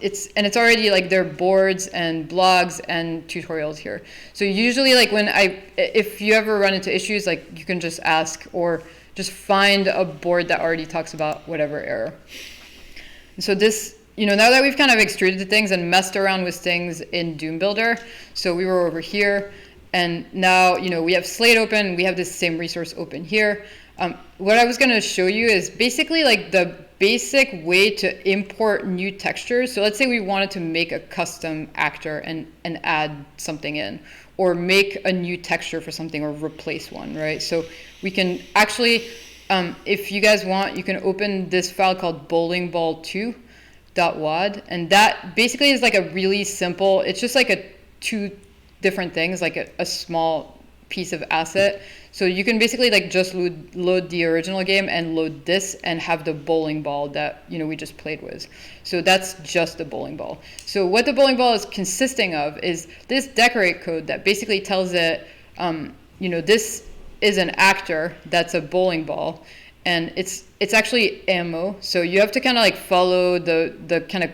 it's already like there are boards and blogs and tutorials here. So usually like if you ever run into issues, like you can just ask or just find a board that already talks about whatever error. And so this, now that we've kind of extruded things and messed around with things in Doom Builder, so we were over here, and now, we have Slate open, we have this same resource open here. What I was going to show you is basically like the basic way to import new textures. So let's say we wanted to make a custom actor and add something in, or make a new texture for something, or replace one, right? So we can actually, if you guys want, you can open this file called bowlingball2.wad, and that basically is like a really simple, it's just like two different things, like a small piece of asset. So you can basically like just load the original game and load this and have the bowling ball that we just played with. So that's just the bowling ball. So what the bowling ball is consisting of is this decorate code that basically tells it, this is an actor that's a bowling ball, and it's actually ammo. So you have to kind of like follow the kind of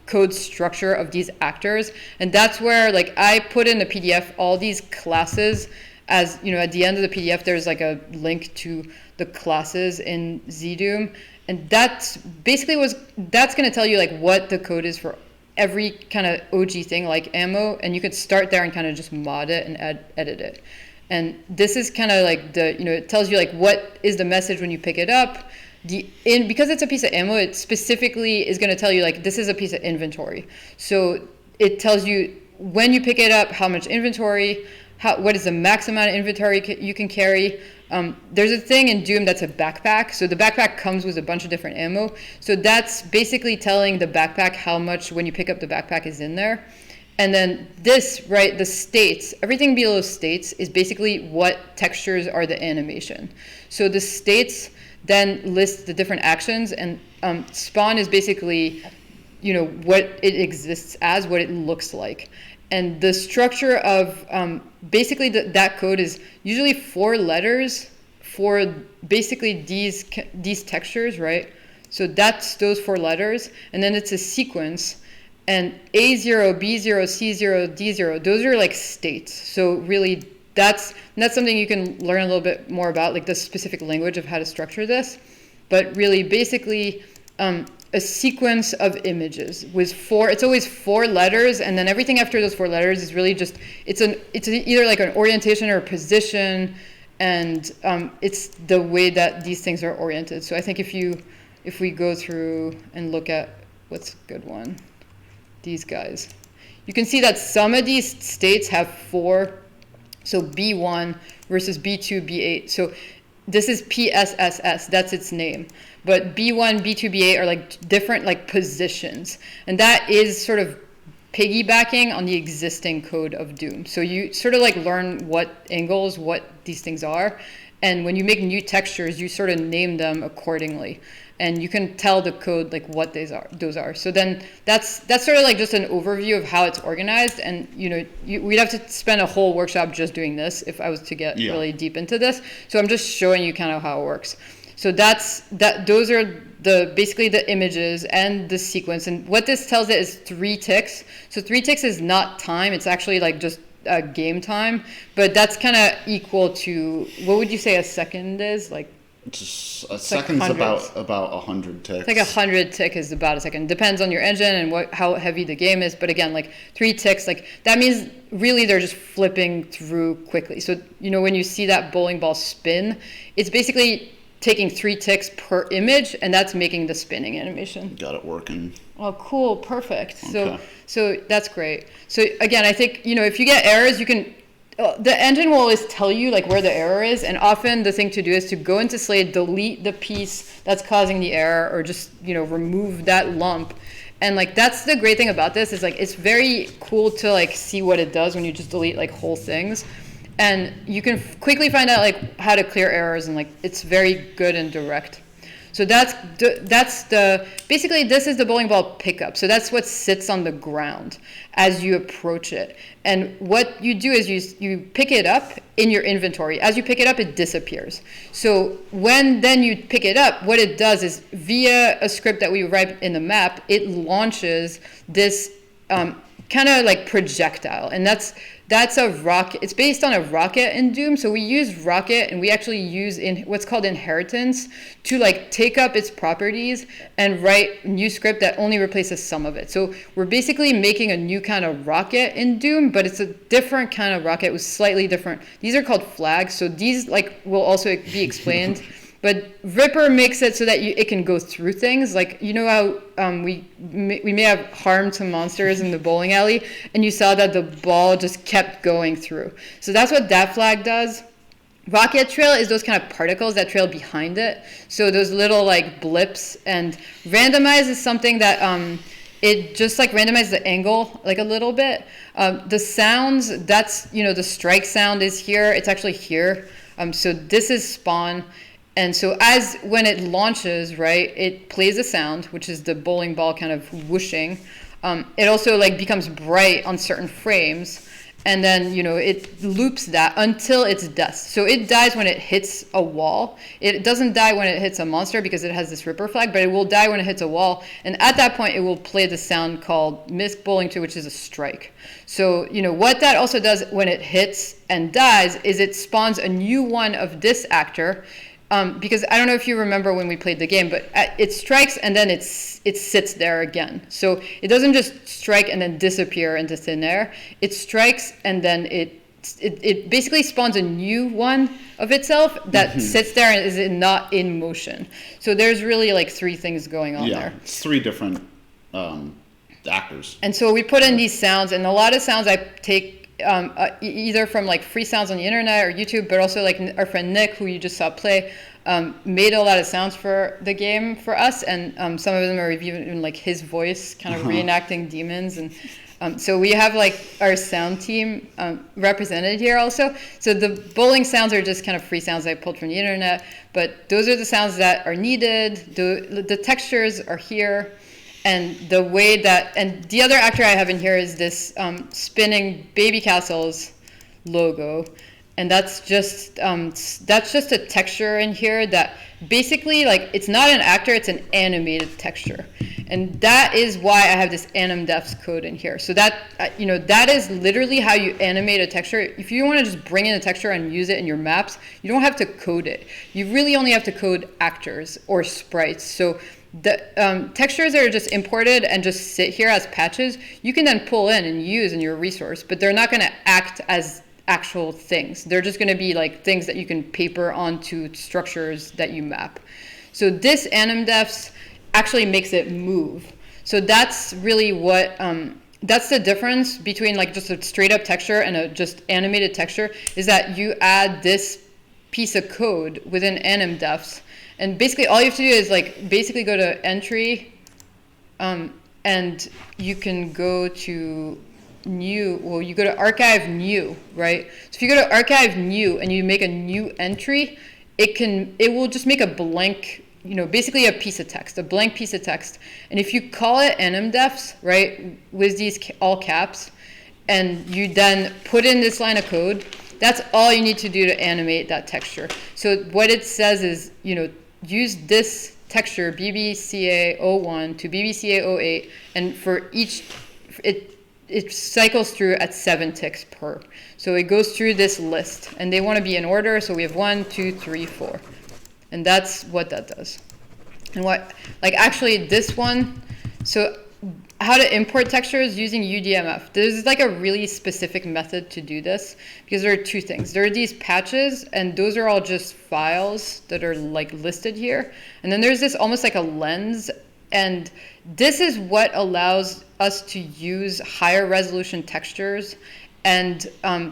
code structure of these actors, and that's where like I put in the PDF all these classes. As at the end of the PDF, there's like a link to the classes in ZDoom, and that's basically that's going to tell you like what the code is for every kind of OG thing like ammo, and you could start there and kind of just mod it and edit it. And this is kind of like it tells you like what is the message when you pick it up. Because it's a piece of ammo, it specifically is going to tell you like this is a piece of inventory. So it tells you when you pick it up, how much inventory, what is the max amount of inventory you can carry. There's a thing in Doom that's a backpack. So the backpack comes with a bunch of different ammo. So that's basically telling the backpack how much when you pick up the backpack is in there. And then this, right, the states, everything below states is basically what textures are the animation. So the states then list the different actions, and spawn is basically, what it exists as, what it looks like. And the structure of basically that code is usually 4 letters for basically these textures, right? So that's those 4 letters, and then it's a sequence. And A0, B0, C0, D0, those are like states. So really that's something you can learn a little bit more about, like the specific language of how to structure this. But really basically a sequence of images with it's always 4 letters, and then everything after those 4 letters is really just, it's either like an orientation or a position, and it's the way that these things are oriented. So I think if we go through and look at what's a good one, these guys, you can see that some of these states have 4, so B1 versus B2, B8. So this is PSSS, that's its name. But B1, B2, B8 are like different like positions. And that is sort of piggybacking on the existing code of Doom. So you sort of like learn what angles, what these things are. And when you make new textures, you sort of name them accordingly. And you can tell the code like what those are. So then that's sort of like just an overview of how it's organized. And we'd have to spend a whole workshop just doing this if I was to get really deep into this. So I'm just showing you kind of how it works. So those are basically the images and the sequence. And what this tells it is 3 ticks. So 3 ticks is not time. It's actually like just game time. But that's kind of equal to, what would you say a second is? Like just a second's like about 100 ticks. It's like 100 tick is about a second. Depends on your engine and how heavy the game is. But again, like 3 ticks, like that means really they're just flipping through quickly. So when you see that bowling ball spin, it's basically taking 3 ticks per image, and that's making the spinning animation. Got it working. Oh, cool, perfect. Okay. So that's great. So again, I think if you get errors, you can. The engine will always tell you like where the error is, and often the thing to do is to go into Slate, delete the piece that's causing the error, or just remove that lump. And like that's the great thing about this is like it's very cool to like see what it does when you just delete like whole things, and you can quickly find out like how to clear errors, and like it's very good and direct. So that's basically this is the bowling ball pickup. So that's what sits on the ground as you approach it. And what you do is you pick it up in your inventory. As you pick it up, it disappears. So when then you pick it up, what it does is via a script that we write in the map, it launches this kind of like projectile. And that's a rocket. It's based on a rocket in Doom. So we use rocket, and we actually use in what's called inheritance to like take up its properties and write new script that only replaces some of it. So we're basically making a new kind of rocket in Doom, but it's a different kind of rocket with slightly different. These are called flags. So these like will also be explained. But Ripper makes it so that it can go through things. Like, how we may have harm to monsters in the bowling alley, and you saw that the ball just kept going through. So that's what that flag does. Rocket trail is those kind of particles that trail behind it. So those little like blips. And randomize is something that it just like randomizes the angle like a little bit. The sounds, that's, the strike sound is here. It's actually here. So this is spawn. And so when it launches, right, it plays a sound, which is the bowling ball kind of whooshing. It also like becomes bright on certain frames, and then it loops that until its death. So it dies when it hits a wall. It doesn't die when it hits a monster because it has this Ripper flag, but it will die when it hits a wall. And at that point, it will play the sound called Missed Bowling 2, which is a strike. So what that also does when it hits and dies is it spawns a new one of this actor. Because I don't know if you remember when we played the game, but it strikes and then it sits there again. So it doesn't just strike and then disappear into thin air. It strikes and then it it basically spawns a new one of itself that sits there and is not in motion. So there's really like 3 things going on there. It's 3 different actors. And so we put in these sounds, and a lot of sounds I take either from like free sounds on the internet or YouTube, but also like our friend Nick, who you just saw play, made a lot of sounds for the game for us, and some of them are even like his voice kind of reenacting demons. And so we have like our sound team represented here also. So the bowling sounds are just kind of free sounds I pulled from the internet, but those are the sounds that are needed. The textures are here. And the way that, and the other actor I have in here is this spinning Babycastles logo. And that's just a texture in here that basically, like, it's not an actor, it's an animated texture. And that is why I have this animdefs code in here. So that, that is literally how you animate a texture. If you want to just bring in a texture and use it in your maps, you don't have to code it. You really only have to code actors or sprites. So the textures that are just imported and just sit here as patches, you can then pull in and use in your resource, but they're not going to act as actual things. They're just going to be like things that you can paper onto structures that you map. So this animdefs actually makes it move. So that's really what, that's the difference between like just a straight up texture and a just animated texture, is that you add this piece of code within animdefs. And basically all you have to do is like basically go to entry, and you can go to new, well, you go to archive new, right? So if you go to archive new and you make a new entry, it will just make a blank, basically a piece of text, a blank piece of text. And if you call it animdefs, right, with these all caps, and you then put in this line of code, that's all you need to do to animate that texture. So what it says is, use this texture BBCA01 to BBCA08, and for each, it cycles through at 7 ticks per. So it goes through this list, and they want to be in order. So we have 1, 2, 3, 4, and that's what that does. And actually this one, so how to import textures using udmf. There's like a really specific method to do this, because there are 2 things. There are these patches, and those are all just files that are like listed here. And then there's this almost like a lens, and this is what allows us to use higher resolution textures and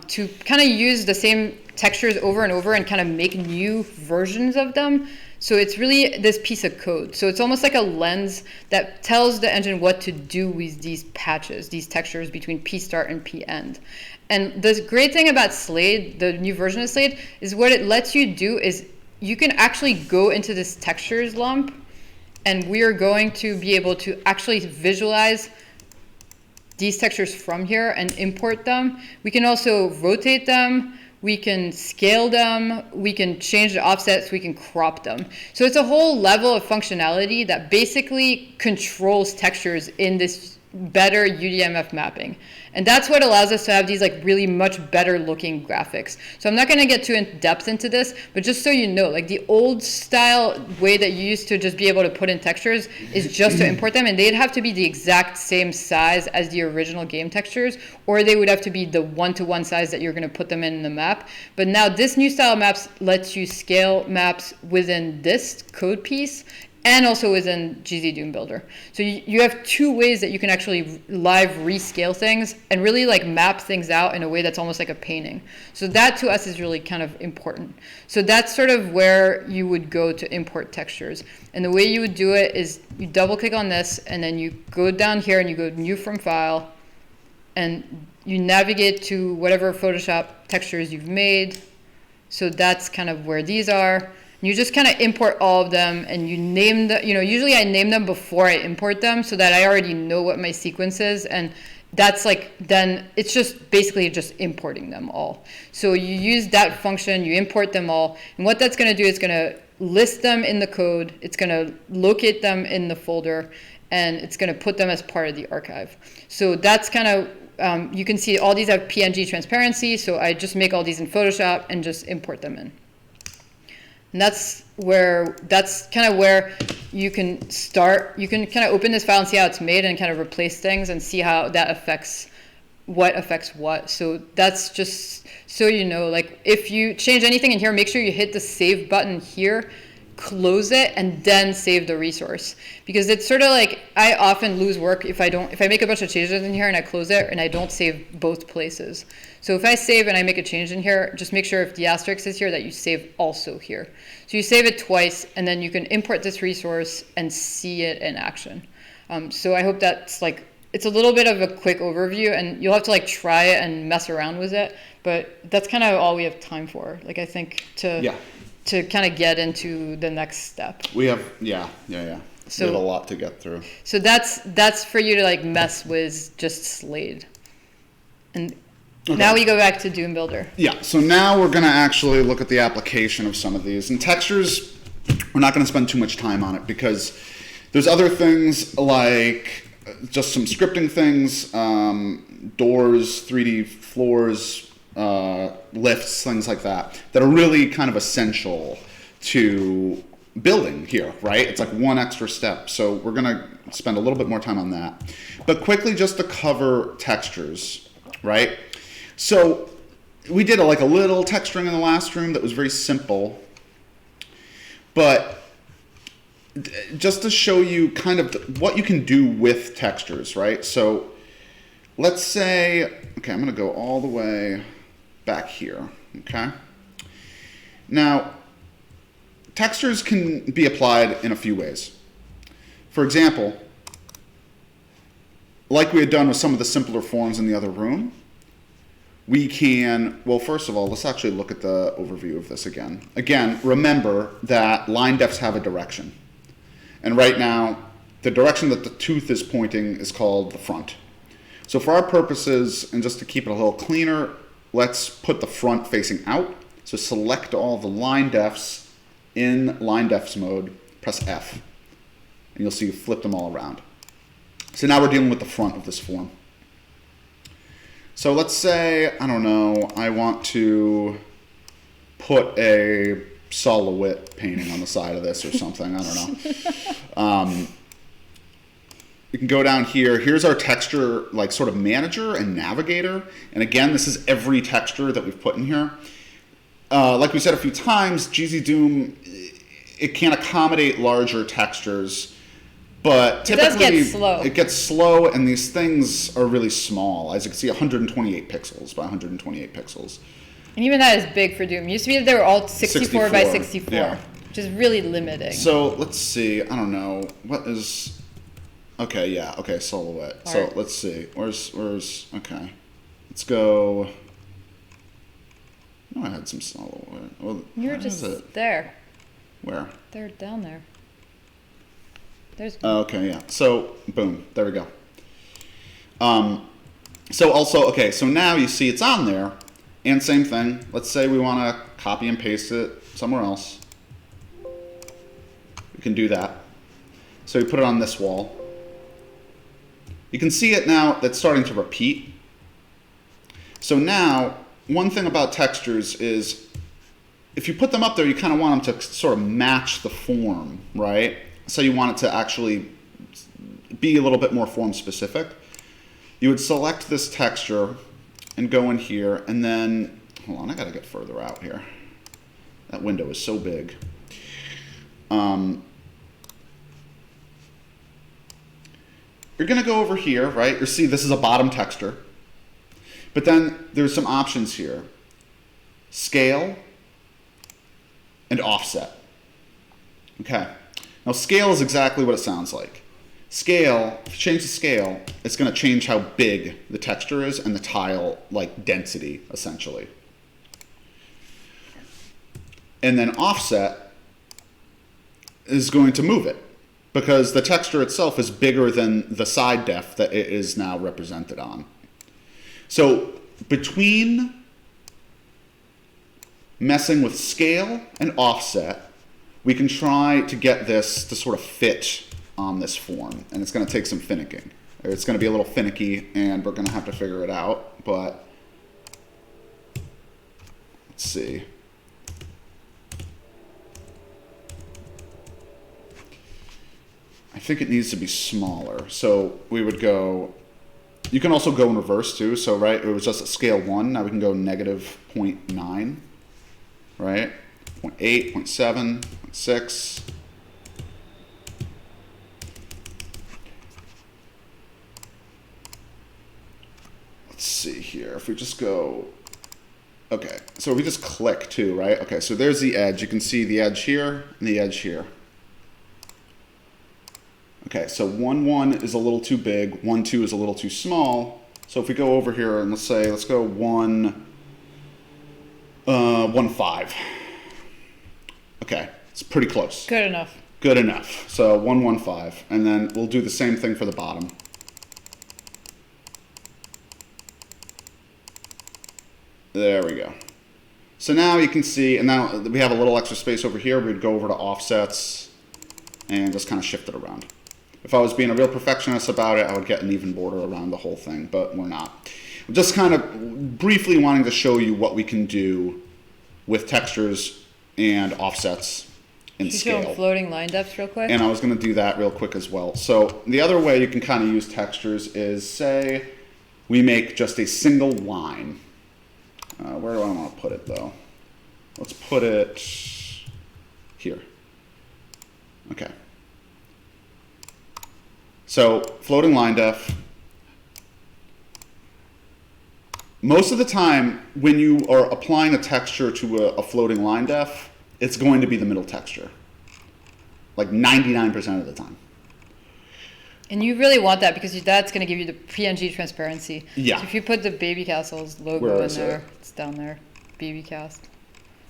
to kind of use the same textures over and over and kind of make new versions of them. So it's really this piece of code. So it's almost like a lens that tells the engine what to do with these patches, these textures between p-start and p-end. And the great thing about Slade, the new version of Slade, is what it lets you do is you can actually go into this textures lump, and we are going to be able to actually visualize these textures from here and import them. We can also rotate them. We can scale them, we can change the offsets, we can crop them. So it's a whole level of functionality that basically controls textures in this better UDMF mapping. And that's what allows us to have these like really much better looking graphics. So I'm not gonna get too in depth into this, but just so you know, like the old style way that you used to just be able to put in textures is just to import them, and they'd have to be the exact same size as the original game textures, or they would have to be the 1-to-1 size that you're gonna put them in the map. But now this new style maps lets you scale maps within this code piece and also within ZDoom Builder. So you have 2 ways that you can actually live rescale things and really like map things out in a way that's almost like a painting. So that to us is really kind of important. So that's sort of where you would go to import textures. And the way you would do it is you double click on this, and then you go down here and you go new from file, and you navigate to whatever Photoshop textures you've made. So that's kind of where these are. You just kind of import all of them, and you name the, usually I name them before I import them so that I already know what my sequence is, and that's like, then it's just basically just importing them all. So you use that function, you import them all, and what that's going to do is going to list them in the code, it's going to locate them in the folder, and it's going to put them as part of the archive. So that's kind of, you can see all these have PNG transparency, so I just make all these in Photoshop and just import them in. And that's kind of where you can start. You can kind of open this file and see how it's made and kind of replace things and see how that affects what affects what. So that's just so you know, like if you change anything in here, make sure you hit the save button here, close it, and then save the resource. Because it's sort of like, I often lose work if I make a bunch of changes in here and I close it and I don't save both places. So if I save and I make a change in here, just make sure if the asterisk is here that you save also here. So you save it twice, and then you can import this resource and see it in action. So I hope that's like, it's a little bit of a quick overview, and you'll have to like try it and mess around with it, but that's kind of all we have time for. Like I think to kind of get into the next step. We have, yeah. So we have a lot to get through. So that's for you to like mess with just Slade. And now we go back to Doom Builder. Yeah, so now we're going to actually look at the application of some of these. And textures, we're not going to spend too much time on it because there's other things like just some scripting things, doors, 3D floors, lifts, things like that are really kind of essential to building here, right? It's like one extra step. So we're going to spend a little bit more time on that. But quickly, just to cover textures, right? So we did a little texturing in the last room that was very simple. But just to show you kind of what you can do with textures, right? So let's say, okay, I'm going to go all the way back here, okay? Now, textures can be applied in a few ways. For example, like we had done with some of the simpler forms in the other room, we can, well, first of all, let's actually look at the overview of this again. Again, remember that line defs have a direction. And right now, the direction that the tooth is pointing is called the front. So for our purposes, and just to keep it a little cleaner, let's put the front facing out. So select all the line defs in line defs mode, press F, and you'll see you flip them all around. So now we're dealing with the front of this form. So let's say, I don't know, I want to put a silhouette painting on the side of this or something, I don't know. You can go down here. Here's our texture, like sort of manager and navigator. And again, this is every texture that we've put in here. Like we said a few times, ZDoom, it can accommodate larger textures, but typically it does get slow. It gets slow, and these things are really small. As you can see, 128 pixels by 128 pixels. And even that is big for Doom. It used to be that they were all 64 by 64, yeah. Which is really limiting. So let's see. I don't know. What is... Okay, yeah. Okay, silhouette. Art. So let's see. Where's... Okay. Let's go... Oh, I had some silhouette. Well, You were where just is it? there. Where? They're down there. There's. Okay, yeah. So, boom. There we go. So also, okay, so now you see it's on there. And same thing. Let's say we want to copy and paste it somewhere else. We can do that. So we put it on this wall. You can see it now that's starting to repeat. So now, one thing about textures is if you put them up there, you kind of want them to sort of match the form, right? So you want it to actually be a little bit more form specific. You would select this texture and go in here, and then, hold on, I gotta get further out here. That window is so big. You're gonna go over here, right? You see this is a bottom texture. But then there's some options here. Scale and offset. Okay. Now scale is exactly what it sounds like. Scale, if you change the scale, it's going to change how big the texture is and the tile, like density, essentially. And then offset is going to move it because the texture itself is bigger than the side def that it is now represented on. So between messing with scale and offset, we can try to get this to sort of fit on this form, and it's going to take some finicking. It's going to be a little finicky, and we're going to have to figure it out, but let's see. I think it needs to be smaller, so we would go You can also go in reverse too. So, right, it was just at scale 1. Now we can go negative 0.9, right? 0.8, 0.7, 0.6. Let's see here. If we just go, okay, so we just click too, right? Okay, so there's the edge. You can see the edge here and the edge here. Okay, so 1, 1 is a little too big, 1, 2 is a little too small. So if we go over here and let's go 1, 1, 5. Okay, it's pretty close. Good enough. Good enough. So 1, 1, 5, and then we'll do the same thing for the bottom. There we go. So now you can see, and now we have a little extra space over here. We'd go over to offsets and just kind of shift it around. If I was being a real perfectionist about it, I would get an even border around the whole thing, but we're not. I'm just kind of briefly wanting to show you what we can do with textures and offsets in scale. Show floating line depths real quick. And I was going to do that real quick as well. So the other way you can kind of use textures is, say, we make just a single line. Where do I want to put it, though? Let's put it here. Okay. So floating line depth. Most of the time, when you are applying a texture to a floating line depth, it's going to be the middle texture. Like 99% of the time. And you really want that because that's going to give you the PNG transparency. Yeah. So if you put the Babycastles logo in there, it's down there. Babycast.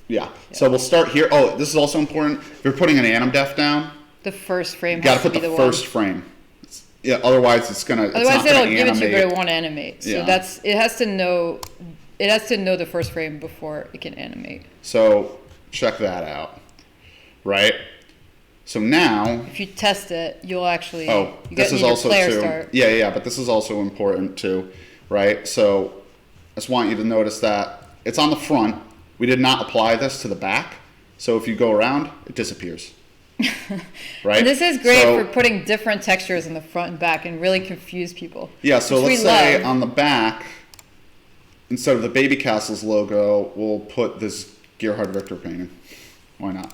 Yeah. So we'll start here. Oh, this is also important. If you're putting an anim def down, the first frame you got has to to put be the the first one. frame. Yeah. Otherwise, it's gonna. Otherwise, it's not it'll gonna give it to you, but animate. it won't animate. So Yeah. it has to know. It has to know the first frame before it can animate. So check that out. Right. So now. If you test it, you'll actually. Oh, you this is need also your player too. start. Yeah, but this is also important too, right? So I just want you to notice that it's on the front. We did not apply this to the back, so if you go around, it disappears. Right. And this is great So- for putting different textures in the front and back and really confuse people. Yeah. So which let's we say love. on the back, instead of the Babycastles logo, we'll put this Gerhard Richter painting. Why not?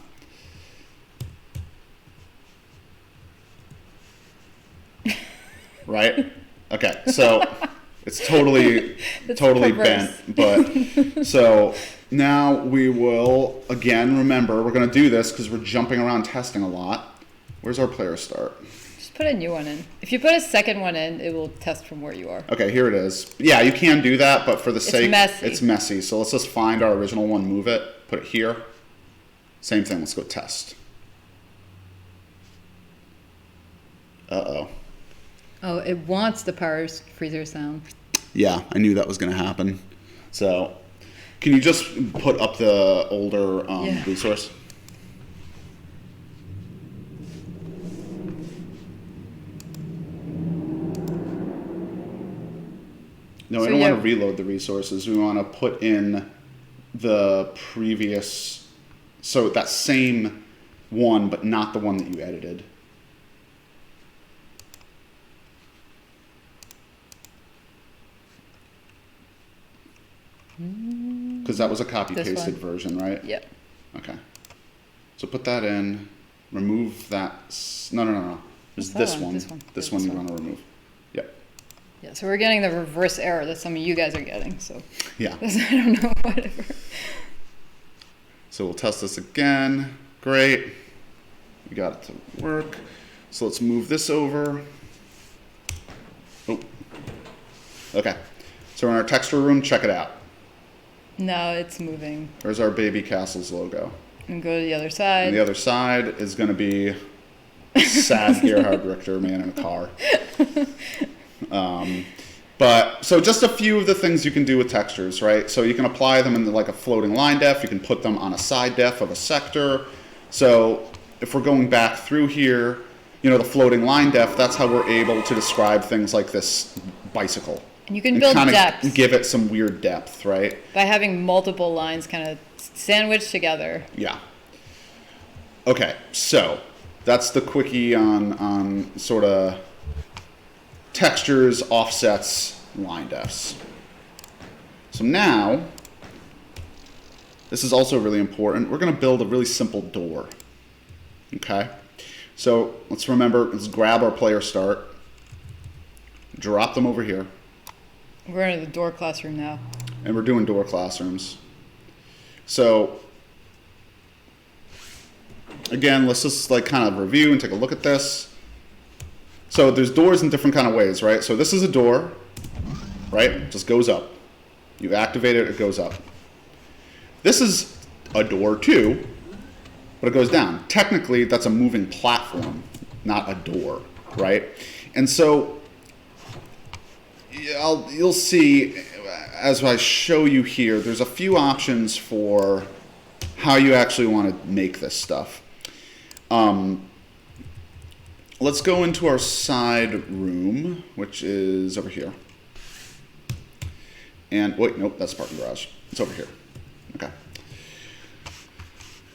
Right? Okay, so it's totally totally perverse. bent, but so now we will again remember we're going to do this because we're jumping around testing a lot. Where's our player start? Just put a new one in. If you put a second one in, it will test from where you are. Okay, here it is. Yeah, you can do that, but for the sake messy. it's messy. So let's just find our original one, move it, put it here. Same thing. Let's go test. Uh-oh. Oh, it wants the power freezer sound. Yeah, I knew that was going to happen. So, can you just put up the older Yeah. resource? No, So I don't yeah. want to reload the resources. We want to put in the previous, so that same one, but not the one that you edited. Because that was a copy-pasted one? version, right? Yep. Okay. So put that in, remove that, no. There's What's this that one. one? This one. This Yeah, one this you one. want to remove. Yep. Yeah, so we're getting the reverse error that some of you guys are getting, so Yeah. I don't know, whatever. So we'll test this again. Great. We got it to work. So let's move this over. Oh. Okay. So we're in our texture room. Check it out. No, it's moving. There's our Babycastles logo. And go to the other side. And the other side is going to be sad Gerhard Richter man in a car. But so just a few of the things you can do with textures, right? So you can apply them in like a floating line def. You can put them on a side def of a sector. So if we're going back through here, you know, the floating line def, that's how we're able to describe things like this bicycle. And you can build kinda depth give it some weird depth, right? by having multiple lines kind of sandwiched together. Yeah. Okay, so that's the quickie on sort of textures, offsets, line defs. So now, this is also really important. We're going to build a really simple door. Okay? So let's remember, let's grab our player start, drop them over here. We're in the door classroom now. And we're doing door classrooms. So again, let's just like kind of review and take a look at this. So there's doors in different kind of ways, right? So this is a door, right? It just goes up. You activate it, it goes up. This is a door too, but it goes down. Technically, that's a moving platform, not a door, right? And so you'll see as I show you here, there's a few options for how you actually want to make this stuff. Let's go into our side room, which is over here. And wait, nope, that's parking garage. It's over here. Okay.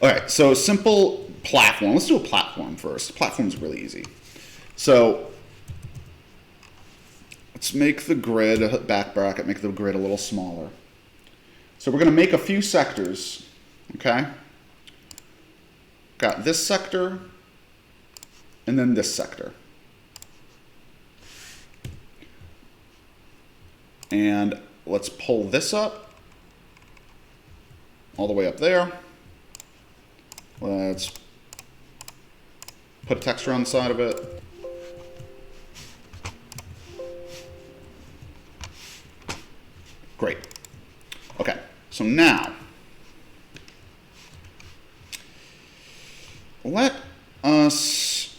All right, so simple platform. Let's do a platform first. Platform's really easy. So let's make the grid, back bracket, make the grid a little smaller. So we're going to make a few sectors, okay? Got this sector, and then this sector. And let's pull this up, all the way up there. Let's put a texture on the side of it. Great. Okay, so now, let us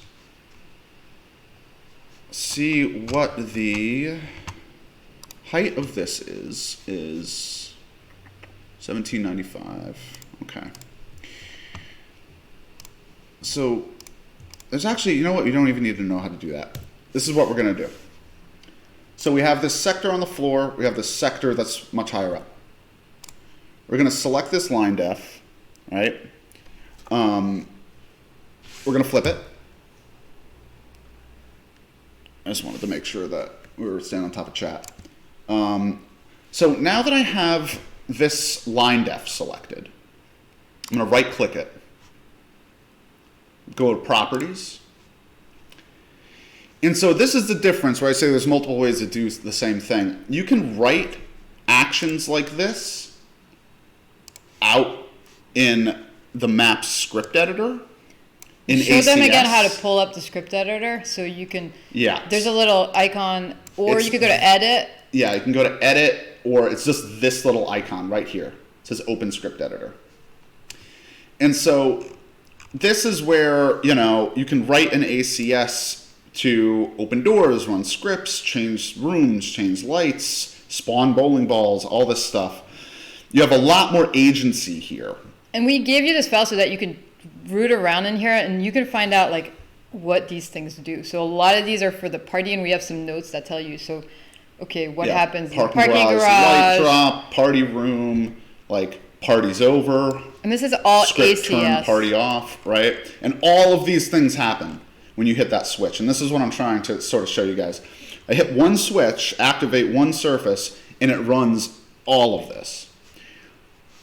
see what the height of this is 1795. Okay. So there's actually, you know what, you don't even need to know how to do that. This is what we're going to do. So we have this sector on the floor, we have this sector that's much higher up. We're going to select this line def, right? We're going to flip it. I just wanted to make sure that we were staying on top of chat. So now that I have this line def selected, I'm going to right click it, go to properties. And so this is the difference where I say there's multiple ways to do the same thing. You can write actions like this out in the map script editor. In Show ACS. them again how to pull up the script editor so you can, Yeah. there's a little icon, or you could go to edit. Yeah, you can go to edit, or it's just this little icon right here. It says open script editor. And so this is where, you know, you can write an ACS to open doors, run scripts, change rooms, change lights, spawn bowling balls, all this stuff. You have a lot more agency here. And we gave you this file so that you can root around in here and you can find out like what these things do. So a lot of these are for the party, and we have some notes that tell you. So, okay, what happens in the parking garage, light drop, party room, like party's over. And this is all script ACS. turn party off, right? And all of these things happen when you hit that switch. And this is what I'm trying to sort of show you guys. I hit one switch, activate one surface, and it runs all of this.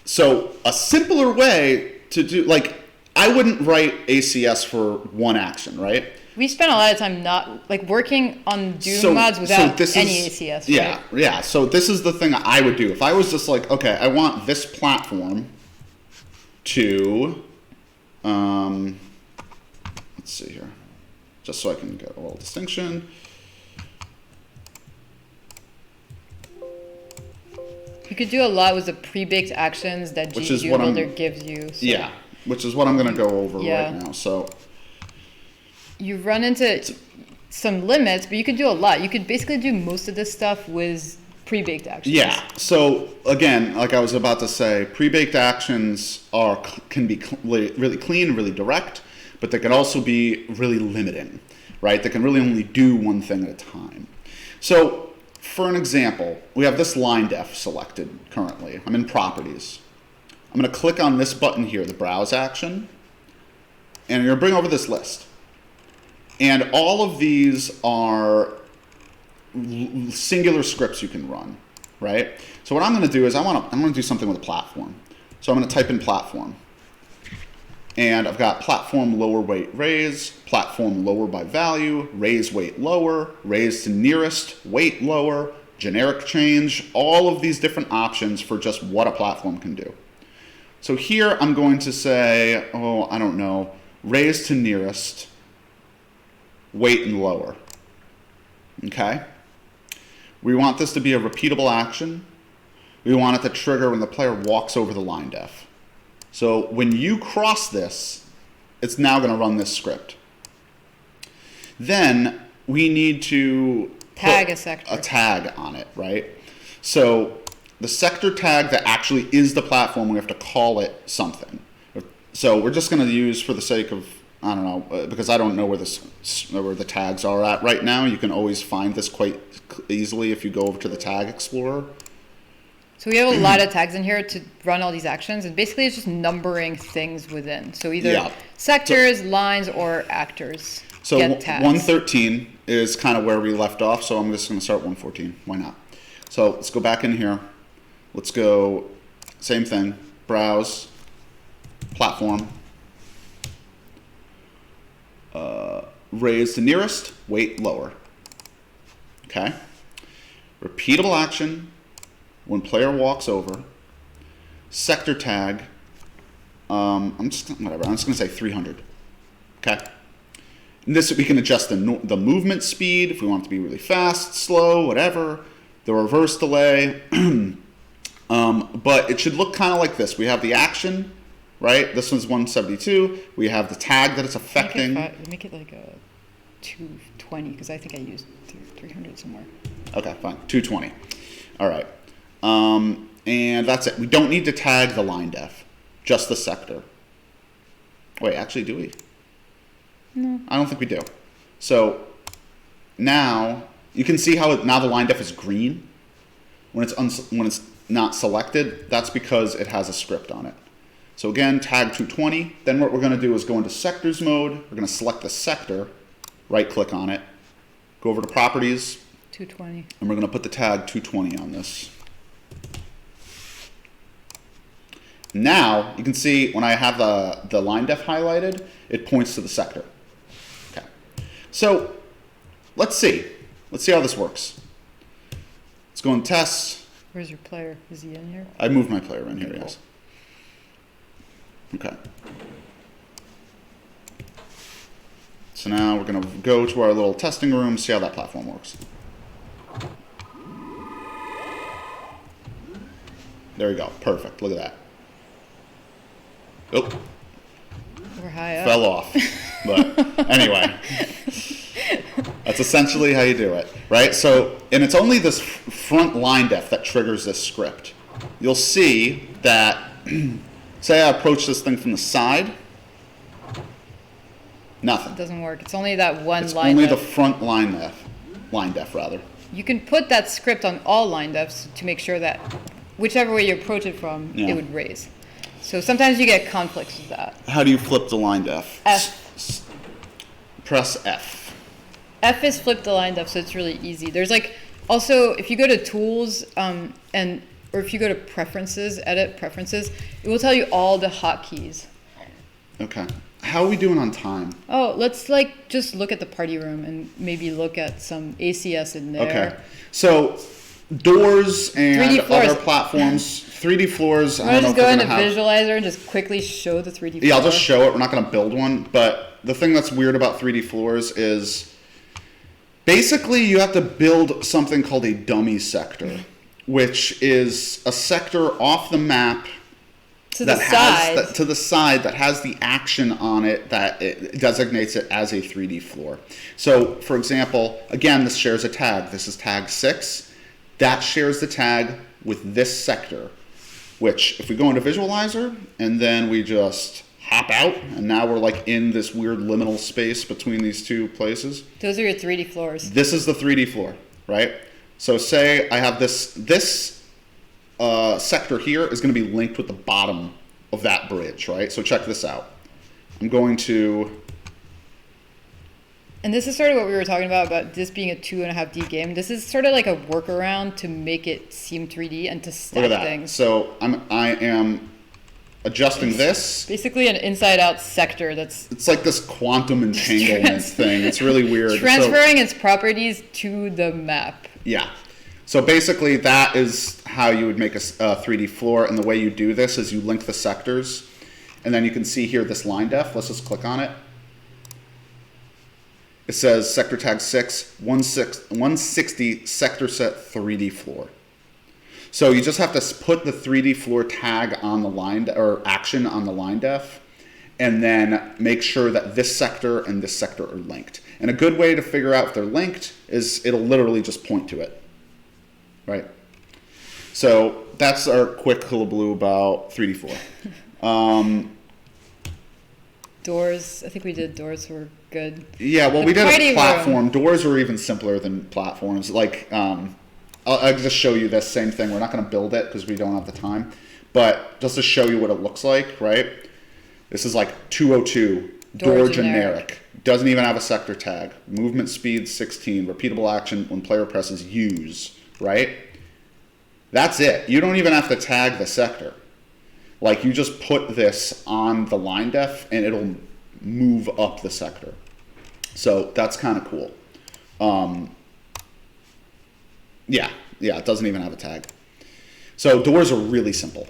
So a simpler way to do, like, I wouldn't write ACS for one action, right? We spent a lot of time not like working on Doom mods without any ACS. Yeah, right? yeah. So this is the thing I would do. If I was just like, okay, I want this platform to, let's see here, just so I can get a little distinction. You could do a lot with the pre-baked actions that GDoom Builder gives you. So. Yeah, which is what I'm going to go over right now. So you run into some limits, but you could do a lot. You could basically do most of this stuff with pre-baked actions. Yeah. So again, like I was about to say, pre-baked actions can be really clean, really direct, but they can also be really limiting, right? They can really only do one thing at a time. So for an example, we have this line def selected currently. I'm in properties. I'm going to click on this button here, the browse action, and you're going to bring over this list. And all of these are singular scripts you can run, right? So what I'm going to do is I'm going to do something with a platform. So I'm going to type in platform. And I've got platform lower weight raise, platform lower by value, raise weight lower, raise to nearest, weight lower, generic change, all of these different options for just what a platform can do. So here I'm going to say, oh, I don't know, raise to nearest, weight and lower. Okay? We want this to be a repeatable action. We want it to trigger when the player walks over the line def. So when you cross this, it's now going to run this script. Then we need to Tag put a sector. a tag on it, right? So the sector tag that actually is the platform, we have to call it something. So we're just going to use, for the sake of, I don't know, because I don't know where the tags are at right now. You can always find this quite easily if you go over to the Tag Explorer. So we have a lot of tags in here to run all these actions, and basically it's just numbering things within. So either sectors, lines, or actors So get tags. 113 is kind of where we left off, so I'm just going to start 114. Why not? So let's go back in here. Let's go, same thing, browse, platform, raise to nearest, weight lower. Okay? Repeatable action. When player walks over, sector tag, I'm just going to say 300. Okay? And this, we can adjust the movement speed if we want it to be really fast, slow, whatever, the reverse delay. But it should look kind of like this. We have the action, right? This one's 172. We have the tag that it's affecting. Make it like a 220, because I think I used 300 somewhere. Okay, fine. 220. All right. And that's it. We don't need to tag the line def, just the sector. Wait, actually, do we? No. I don't think we do. So now you can see how now the line def is green when it's not selected. That's because it has a script on it. So again, tag 220. Then what we're going to do is go into sectors mode. We're going to select the sector, right click on it, go over to properties, 220. and we're going to put the tag 220 on this. Now, you can see when I have the line def highlighted, it points to the sector. Okay. So, let's see. Let's see how this works. Let's go and test. Where's your player? Is he in here? I moved my player in here, yes. Okay. So now we're going to go to our little testing room, see how that platform works. There we go. Perfect. Look at that. Oh, We're high up. fell off. But anyway, that's essentially how you do it, right? So, and it's only this front line def that triggers this script. You'll see that, say I approach this thing from the side, nothing. It doesn't work. It's only that one It's line only def. the front line def rather. You can put that script on all line defs to make sure that whichever way you approach it from, Yeah. it would raise. So sometimes you get conflicts with that. How do you flip the line def? F. Press F. F is flip the line def, so it's really easy. There's like, also, if you go to tools, or if you go to preferences, edit preferences, it will tell you all the hotkeys. Okay. How are we doing on time? Oh, let's just look at the party room and maybe look at some ACS in there. Okay. So doors and 3D floors. other platforms, 3D floors. I I'm don't know gonna just go if into we're gonna have. visualizer and just quickly show the 3D floor. Yeah, I'll just show it. We're not going to build one. But the thing that's weird about 3D floors is basically you have to build something called a dummy sector, which is a sector off the map to the side. To the side that has the action on it that it designates it as a 3D floor. So, for example, again, this shares a tag. This is tag 6. That shares the tag with this sector, which if we go into visualizer and then we just hop out, and now we're like in this weird liminal space between these two places. Those are your 3D floors. This is the 3D floor, right? So say I have this sector here is going to be linked with the bottom of that bridge, right? So check this out. I'm going to And this is sort of what we were talking about this being a 2.5D game. This is sort of like a workaround to make it seem 3D and to stack Look at that. things. So I am adjusting this. Basically an inside-out sector It's like this quantum entanglement thing. It's really weird. Transferring its properties to the map. Yeah. So basically that is how you would make a 3D floor, and the way you do this is you link the sectors, and then you can see here this line def. Let's just click on it. It says sector tag 6, 160 sector set 3D floor. So you just have to put the 3D floor tag on the line, or action on the line def, and then make sure that this sector and this sector are linked. And a good way to figure out if they're linked is it'll literally just point to it. Right? So that's our quick hullabaloo about 3D floor. Doors, I think we did doors were good. Yeah, well, The we did party a platform. room. Doors are even simpler than platforms. Like, I'll just show you this same thing. We're not going to build it because we don't have the time. But just to show you what it looks like, right? This is like 202, door generic. Doesn't even have a sector tag. Movement speed 16, repeatable action when player presses use, right? That's it. You don't even have to tag the sector. Like, you just put this on the line def and it'll move up the sector. So that's kind of cool. Yeah, it doesn't even have a tag. So doors are really simple.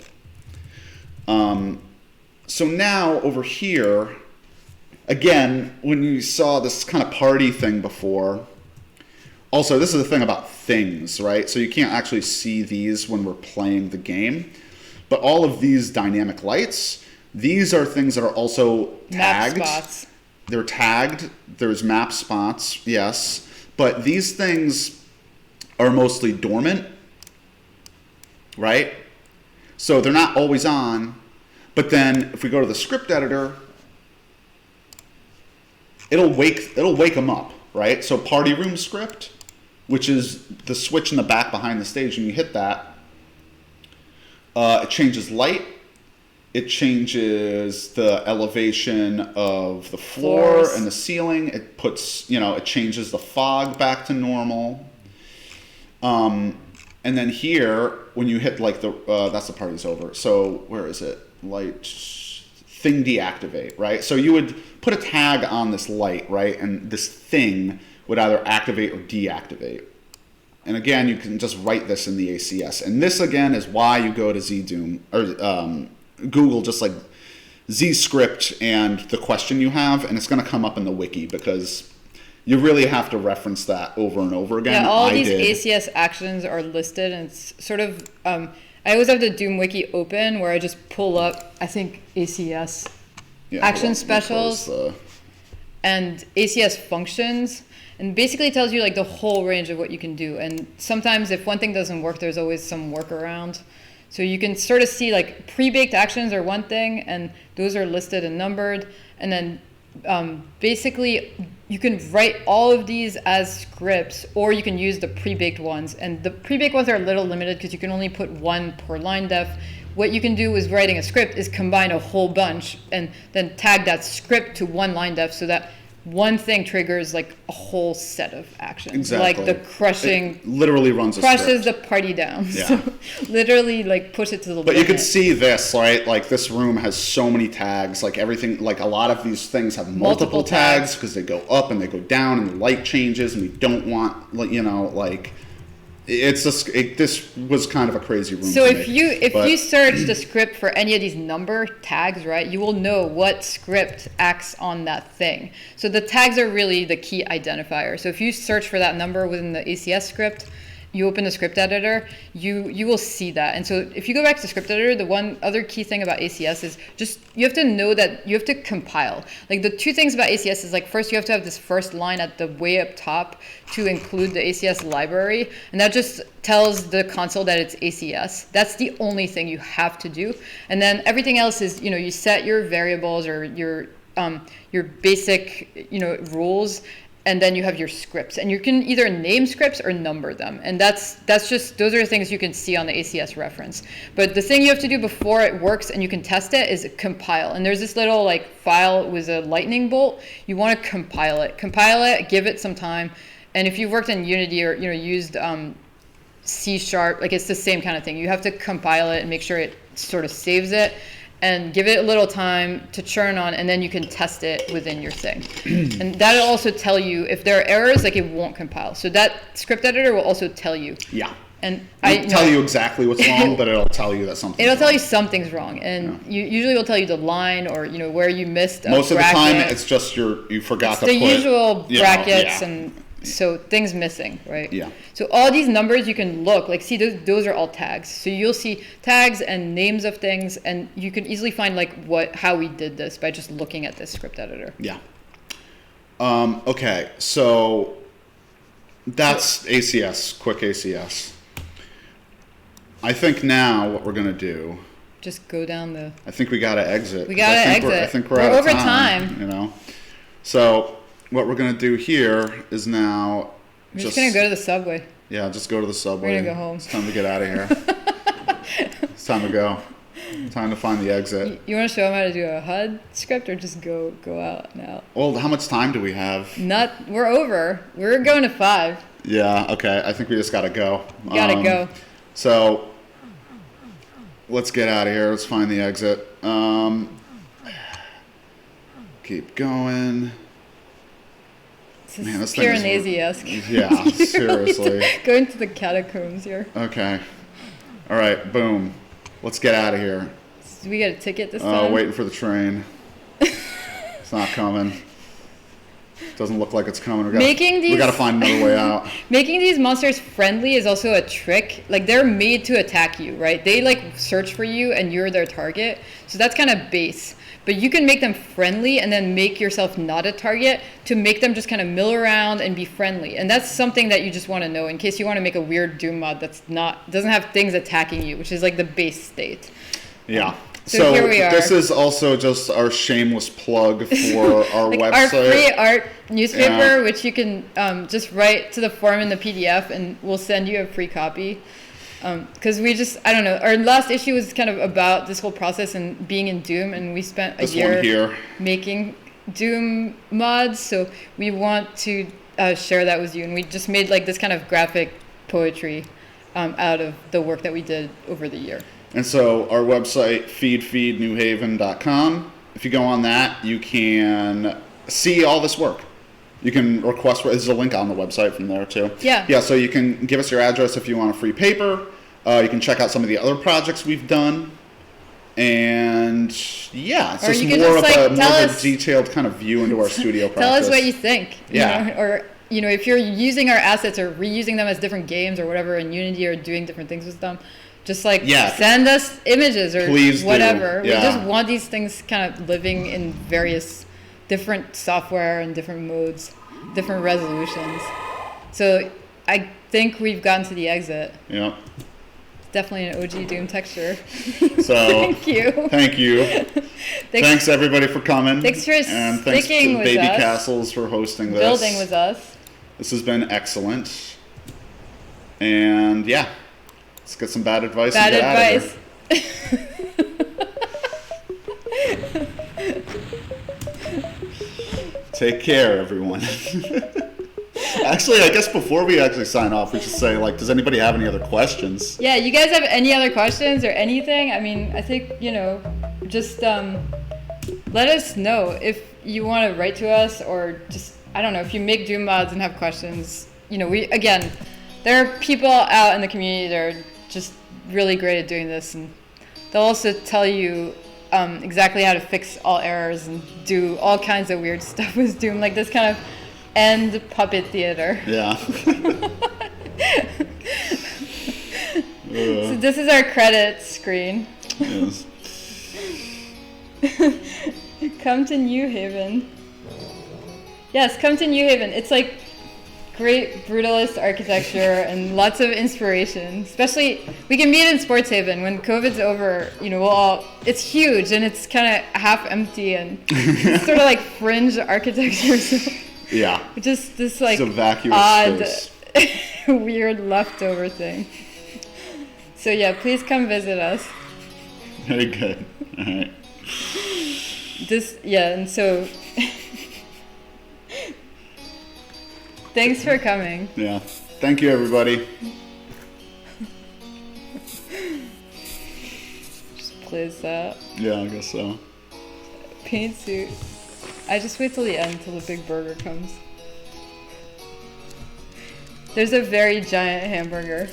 So now over here, again, when you saw this kind of party thing before, also this is the thing about things, right? So you can't actually see these when we're playing the game. But all of these dynamic lights, these are things that are also tagged. Map spots. They're tagged. There's map spots, yes. But these things are mostly dormant, right? So they're not always on. But then if we go to the script editor, it'll wake them up, right? So party room script, which is the switch in the back behind the stage, and you hit that, it changes light. It changes the elevation of the floor Floors. and the ceiling. It puts, it changes the fog back to normal. And then here, when you hit like that's the party's over. So where is it? Light thing deactivate, right? So you would put a tag on this light, right? And this thing would either activate or deactivate. And again, you can just write this in the ACS. And this, again, is why you go to ZDoom, or Google just like ZScript and the question you have, and it's going to come up in the wiki because you really have to reference that over and over again. Yeah, all these ACS actions are listed, and it's sort of, I always have the Doom wiki open where I just pull up, I think, ACS action specials and ACS functions. And basically it tells you like the whole range of what you can do. And sometimes if one thing doesn't work, there's always some workaround. So you can sort of see like pre-baked actions are one thing, and those are listed and numbered. And then basically you can write all of these as scripts, or you can use the pre-baked ones. And the pre-baked ones are a little limited because you can only put one per line def. What you can do with writing a script is combine a whole bunch and then tag that script to one line def so that one thing triggers like a whole set of actions. Exactly. Like the crushing It literally runs a crushes script. the party down. Yeah. So literally like push it to the limit. But you can see this, right? Like this room has so many tags. Like everything, like a lot of these things have multiple tags because they go up and they go down and the light changes, and we don't want, like it's just this was kind of a crazy room. So for if me. you search the script for any of these number tags, right, you will know what script acts on that thing. So the tags are really the key identifier. So if you search for that number within the ACS script, you open the script editor, you will see that. And so if you go back to the script editor, the one other key thing about ACS is just you have to know that you have to compile. Like the two things about ACS is like first you have to have this first line at the way up top to include the ACS library, and that just tells the console that it's ACS. That's the only thing you have to do. And then everything else is, you set your variables or your basic, rules. and then you have your scripts, and you can either name scripts or number them, and that's just, those are things you can see on the ACS reference. But the thing you have to do before it works and you can test it is compile. And there's this little like file with a lightning bolt. You want to compile it, give it some time. And if you've worked in Unity or used C#, like it's the same kind of thing. You have to compile it and make sure it sort of saves it, and give it a little time to churn on, and then you can test it within your thing. And that'll also tell you if there are errors, like it won't compile. So that script editor will also tell you. Yeah. And It'll tell you exactly what's wrong, but it'll tell you that something's It'll wrong. tell you something's wrong, and you usually will tell you the line or where you missed. Most of the bracket. time, it's just you forgot to the put usual brackets yeah. and so things missing, right? Yeah. So all these numbers you can look, like see those are all tags. So you'll see tags and names of things, and you can easily find like how we did this by just looking at this script editor. Yeah. Okay, so that's ACS, quick ACS. I think now what we're gonna do. Just go down the. I think we gotta exit. We gotta exit. I think we're We're out of over time. So what we're gonna do here is now. We're just gonna go to the subway. Yeah, just go to the subway. We're gonna go home. It's time to get out of here. It's time to go. Time to find the exit. You want to show them how to do a HUD script, or just go out now? Well, how much time do we have? We're over. We're going to 5. Yeah. Okay. I think we just gotta go. Gotta go. So let's get out of here. Let's find the exit. Keep going. This Man, is this thing is- Piranesi-esque. Yeah, seriously. Going to the catacombs here. Okay. All right. Boom. Let's get out of here. So we got a ticket this time? Waiting for the train. It's not coming. Doesn't look like it's coming. We gotta find another way out. Making these monsters friendly is also a trick. Like, they're made to attack you, right? They like search for you and you're their target. So that's kind of base. But you can make them friendly and then make yourself not a target to make them just kind of mill around and be friendly. And that's something that you just want to know in case you want to make a weird Doom mod doesn't have things attacking you, which is like the base state. Yeah. So here we are. This is also just our shameless plug for our like website. our free art newspaper, Yeah. which you can just write to the form in the PDF, and we'll send you a free copy. Because I don't know, our last issue was kind of about this whole process and being in Doom, and we spent a year making Doom mods, so we want to share that with you, and we just made like this kind of graphic poetry out of the work that we did over the year. And so our website, feednewhaven.com, if you go on that, you can see all this work. You can request, there's a link on the website from there too. Yeah. Yeah, so you can give us your address if you want a free paper. You can check out some of the other projects we've done. And yeah, it's Or just you can more just, of like, a detailed kind of view into our studio practice. Tell us what you think. Yeah. Or if you're using our assets or reusing them as different games or whatever in Unity or doing different things with them, just send us images or Please whatever. do. Yeah. We just want these things kind of living in various different software and different modes, different resolutions. So I think we've gotten to the exit. Yeah. Definitely an OG Doom texture. So Thank you. Thank you. Thanks everybody for coming. Thanks for and thanks to sticking with us. Babycastles for hosting this. Building with us. This has been excellent. And yeah, let's get some bad advice and get out of here. Take care, everyone. Actually, I guess before we actually sign off, we should say, does anybody have any other questions? Yeah, you guys have any other questions or anything? I mean, I think, just let us know if you want to write to us, or just, I don't know, if you make Doom mods and have questions. There are people out in the community that are just really great at doing this, and they'll also tell you exactly how to fix all errors and do all kinds of weird stuff with Doom, like this kind of end puppet theater. Yeah. So this is our credits screen. Yes. Come to New Haven. Yes, come to New Haven. It's like great brutalist architecture and lots of inspiration. Especially, we can meet in Sports Haven when COVID's over. It's huge and it's kind of half empty and it's sort of like fringe architecture. So Yeah. Just this like It's a vacuous odd, space. weird leftover thing. So yeah, please come visit us. Very good. All right. And so thanks for coming. Yeah. Thank you, everybody. Just plays that. Yeah, I guess so. Paint suit. I just wait till the end till the big burger comes. There's a very giant hamburger.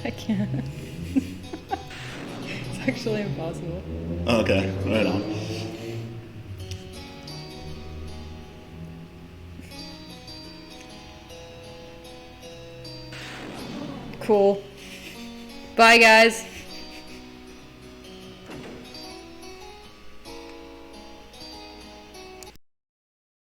I can't. It's actually impossible. Okay, right on. Cool. Bye, guys.